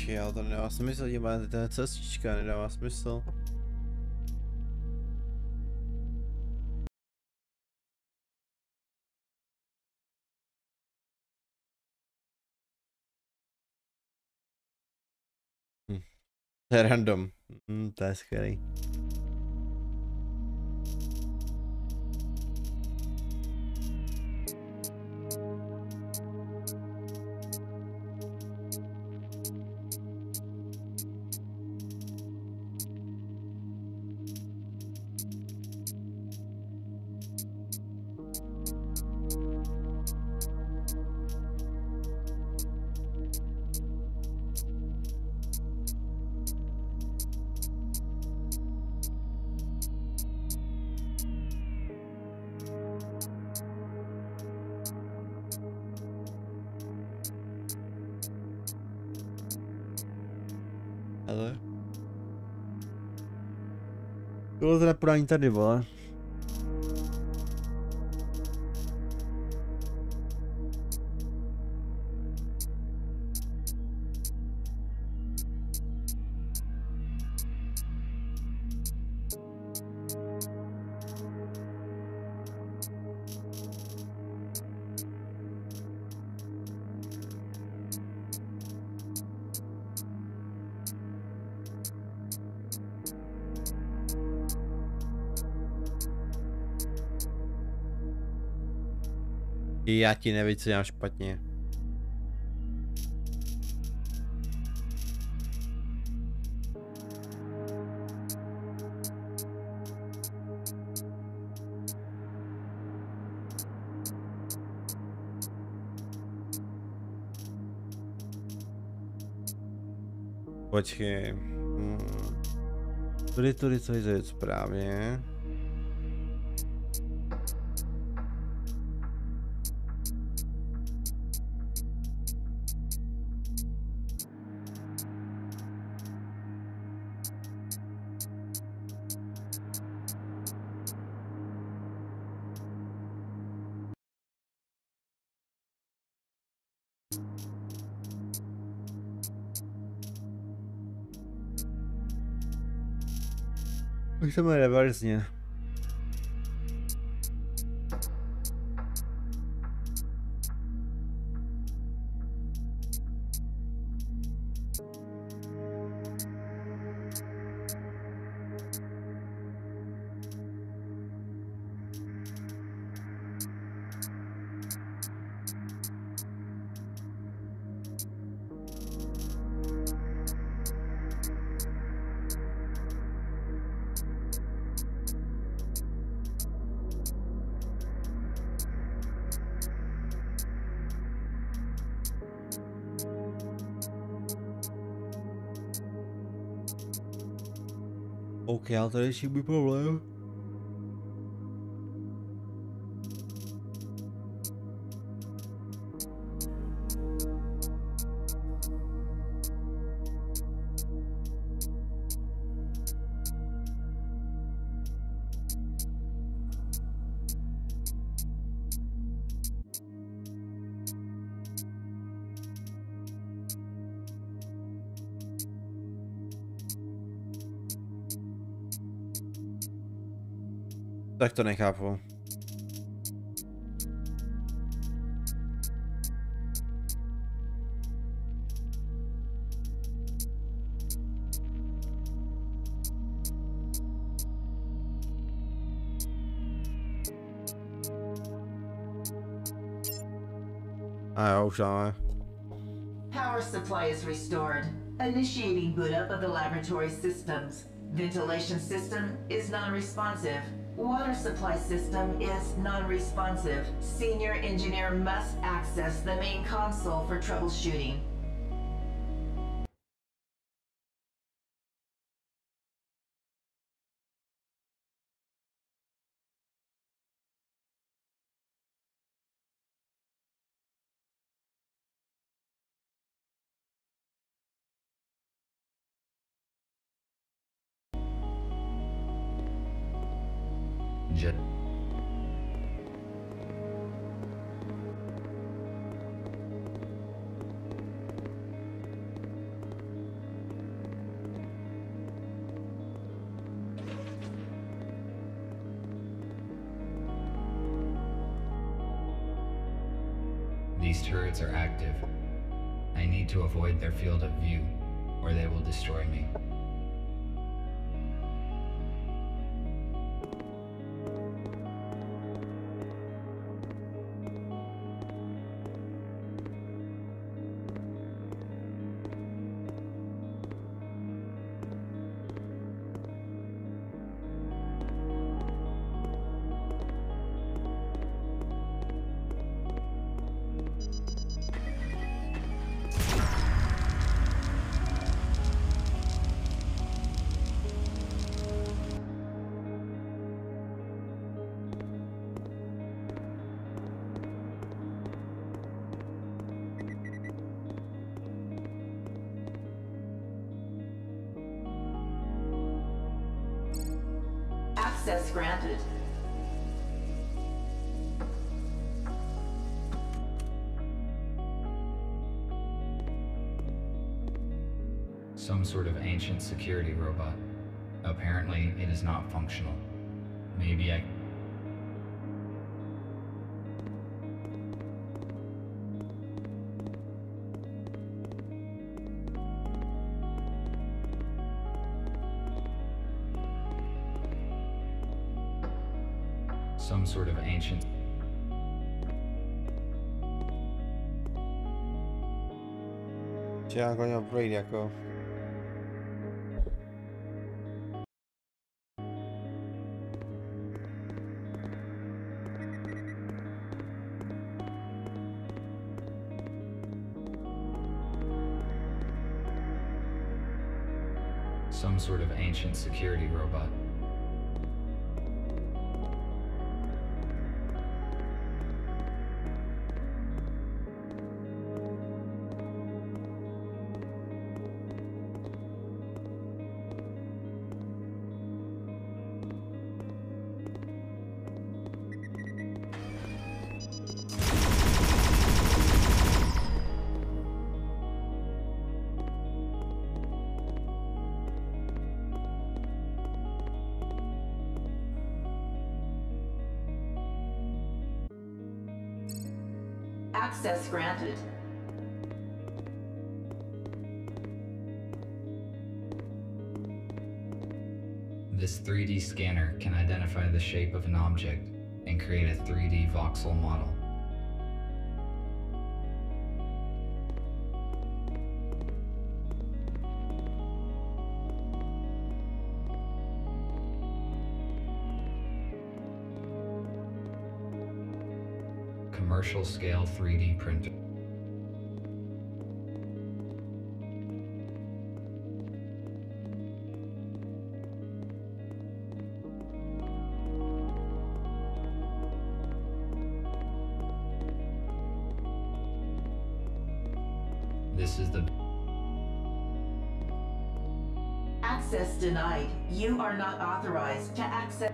Počkej, ale to nedává smysl, to je cestička, nedává smysl. To je random. To je skvělý. Ale... Tohle to nepůjde ani tady, vole. Já ti nevíc, co dělám špatně. Počkej. Tudy, co je správně. Už to má reverzně. OK, ale tady ještě byl problém. Tak to nechápu. A jo, už máme. Power supply is restored. Initiating boot up of the laboratory systems. Ventilation system is non-responsive. Water supply system is non-responsive. Senior engineer must access the main console for troubleshooting. Jet. These turrets are active. I need to avoid their field of view, or they will destroy me. Access granted. Some sort of ancient security robot. Apparently, it is not functional. Maybe I... Some sort of ancient... Či jako upgrade jako... Some sort of ancient security robot. Access granted. This 3D scanner can identify the shape of an object and create a 3D voxel model. Commercial scale 3D printer. This is the... Access denied. You are not authorized to access...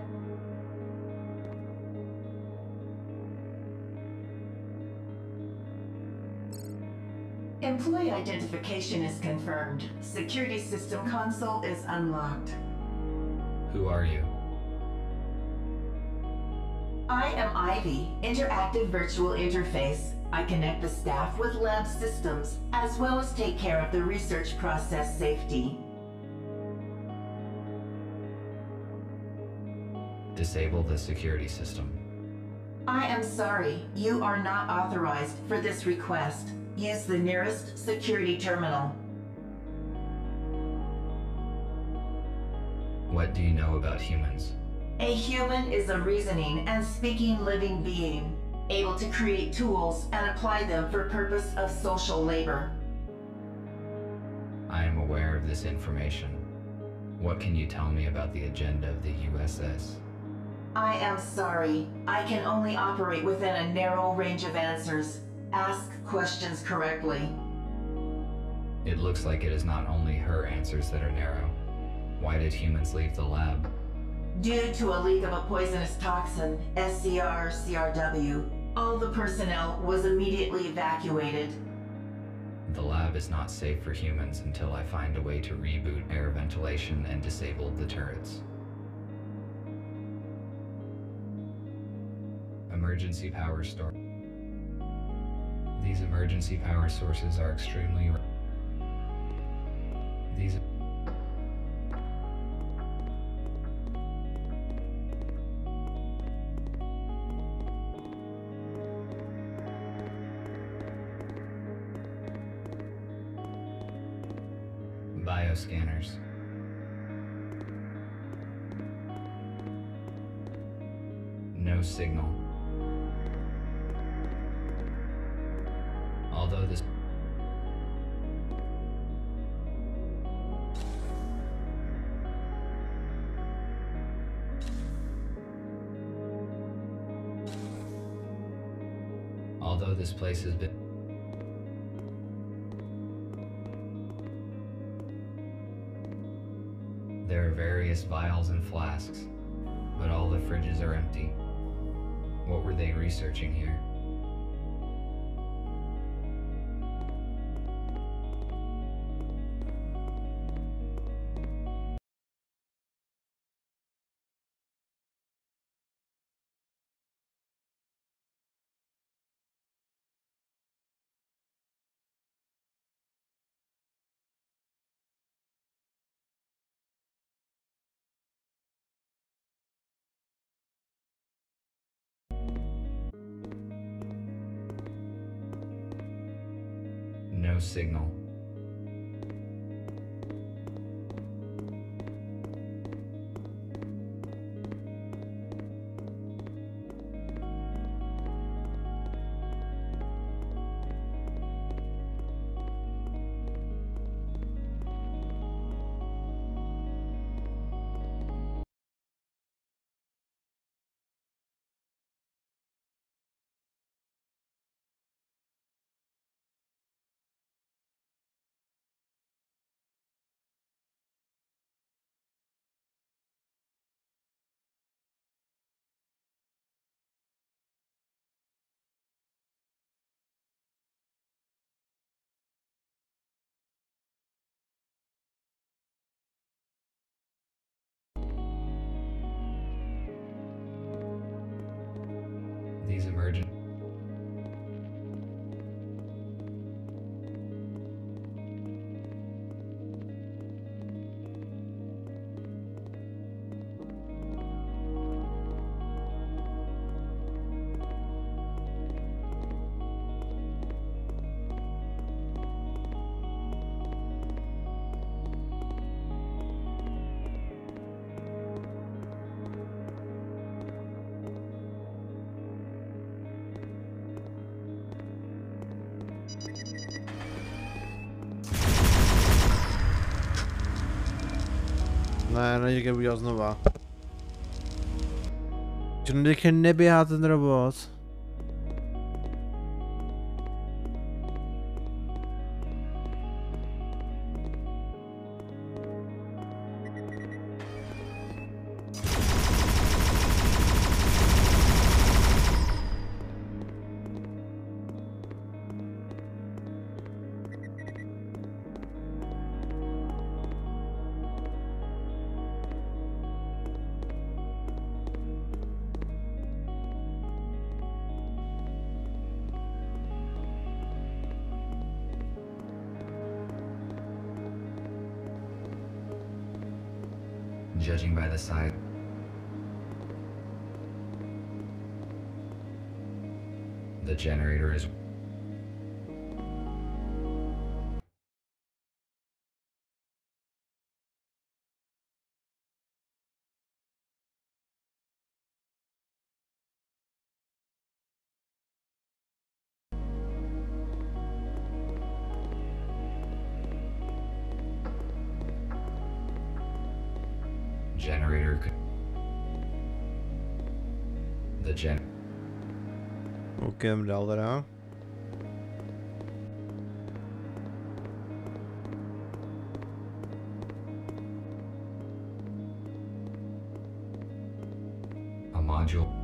Employee identification is confirmed. Security system console is unlocked. Who are you? I am Ivy, interactive virtual interface. I connect the staff with lab systems, as well as take care of the research process safety. Disable the security system. I am sorry, you are not authorized for this request. Use the nearest security terminal. What do you know about humans? A human is a reasoning and speaking living being, able to create tools and apply them for purpose of social labor. I am aware of this information. What can you tell me about the agenda of the USS? I am sorry. I can only operate within a narrow range of answers. Ask questions correctly. It looks like it is not only her answers that are narrow. Why did humans leave the lab? Due to a leak of a poisonous toxin, SCR-CRW, all the personnel was immediately evacuated. The lab is not safe for humans until I find a way to reboot air ventilation and disable the turrets. Emergency power store. These emergency power sources are extremely these bioscanners. No signal. Although this place has been there are various vials and flasks, but all the fridges are empty. What were they researching here? No signal. These emergent Ne, neděkej, udělal znova. Že neběhá ten robot. judging by the size. The generator is generator could the gen OK, jdem dál teda. a module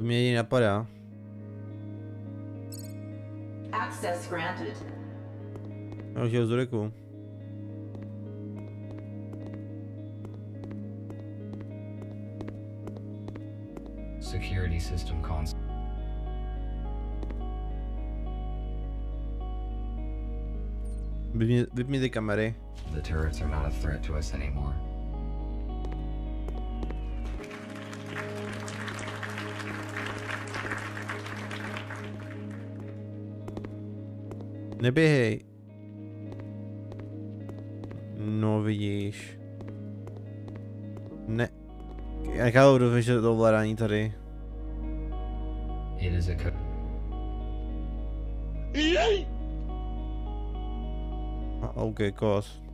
To mě jediný napadá. Access granted. Já už jel z Dureku. Security system console. Vypni ty kamery. The turrets are not a threat to us anymore. Neběhej. No vidíš. Ne. Jaká budu že to ovládání tady? It is a OK, kos.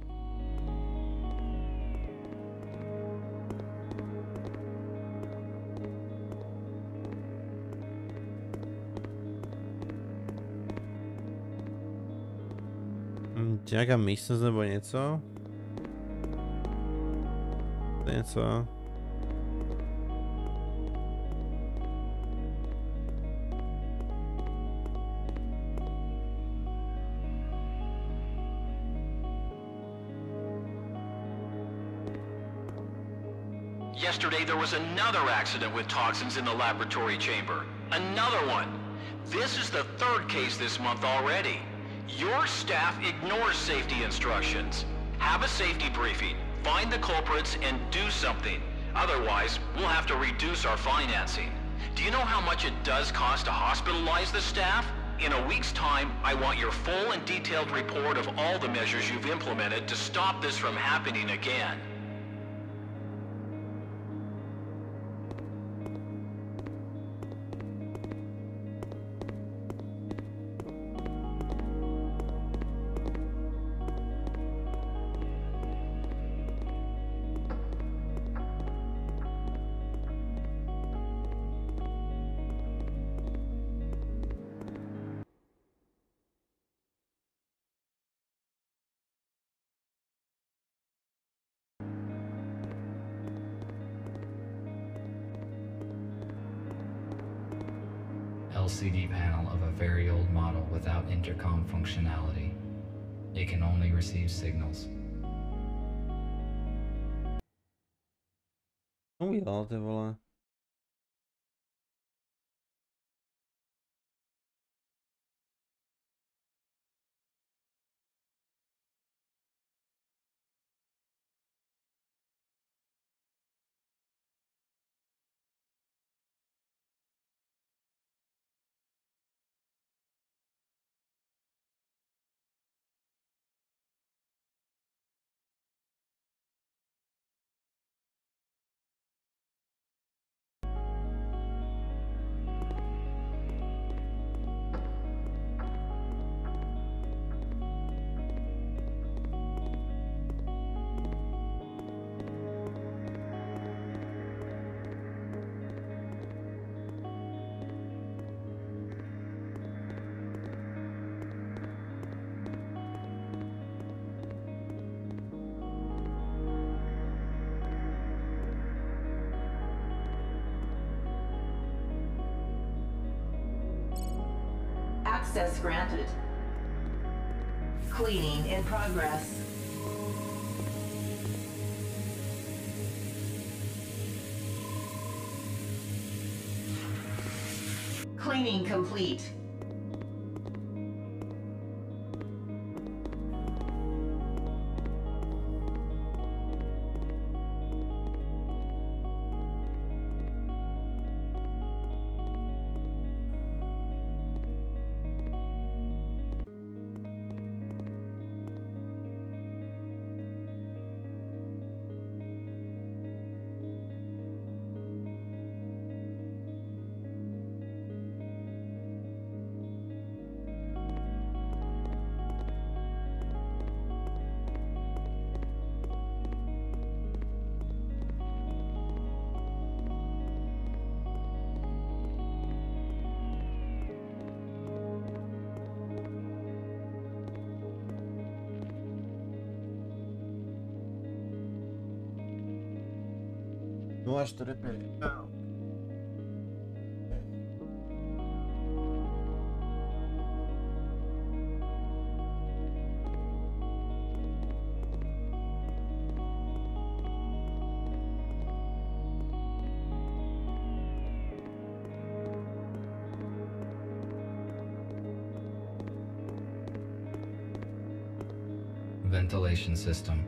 Nějaká místnost nebo něco? To je něco? Yesterday, there was another accident with toxins in the laboratory chamber. Another one. This is the third case this month already. Your staff ignores safety instructions. Have a safety briefing, find the culprits, and do something. Otherwise, we'll have to reduce our financing. Do you know how much it does cost to hospitalize the staff? In a week's time, I want your full and detailed report of all the measures you've implemented to stop this from happening again. LCD panel of a very old model without intercom functionality. It can only receive signals. Co udělal, ty vole? Access granted. Cleaning in progress. Cleaning complete. No až to repere. Ventilation system.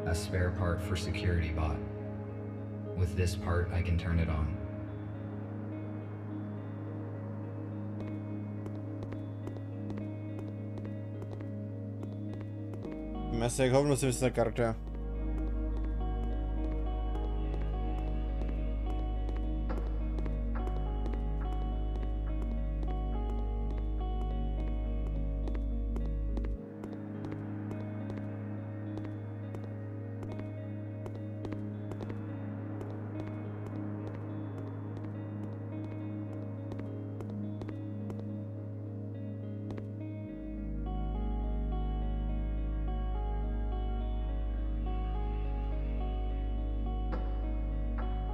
A spare part for security bot. With this part, I can turn it on. Mese jak hovno si myslím karta.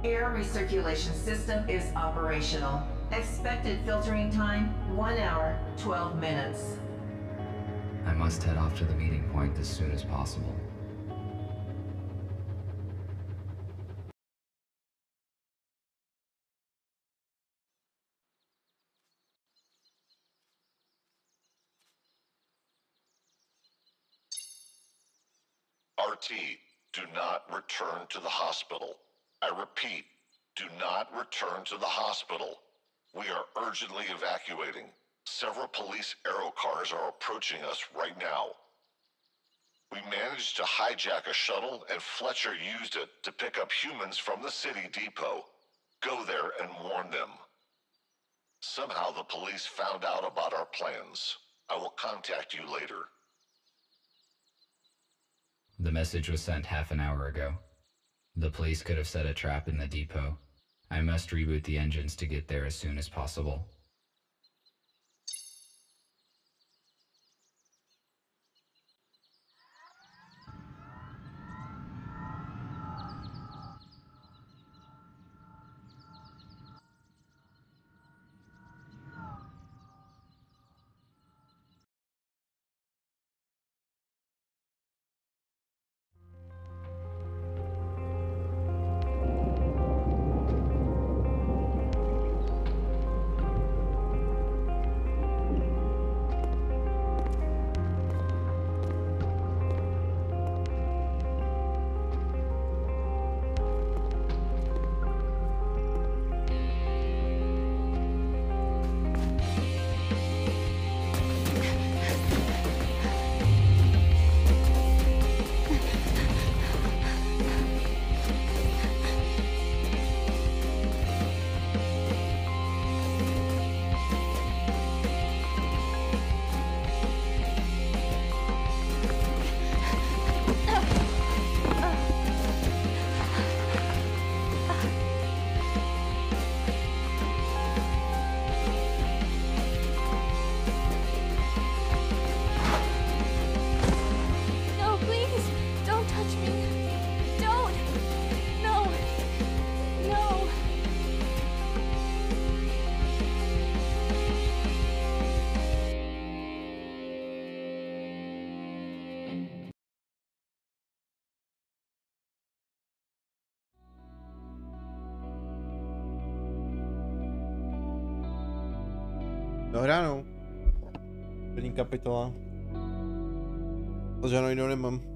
Air recirculation system is operational. Expected filtering time, 1 hour, 12 minutes. I must head off to the meeting point as soon as possible. RT, do not return to the hospital. I repeat, do not return to the hospital. We are urgently evacuating. Several police aero cars are approaching us right now. We managed to hijack a shuttle and Fletcher used it to pick up humans from the city depot. Go there and warn them. Somehow the police found out about our plans. I will contact you later. The message was sent half an hour ago. The police could have set a trap in the depot. I must reboot the engines to get there as soon as possible. Dohránou. První kapitola. To žádnou jinou nemám.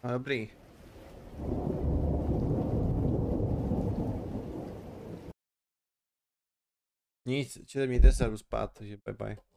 No, dobrý. Nic, čili mějte se, jdu spát, takže bye bye.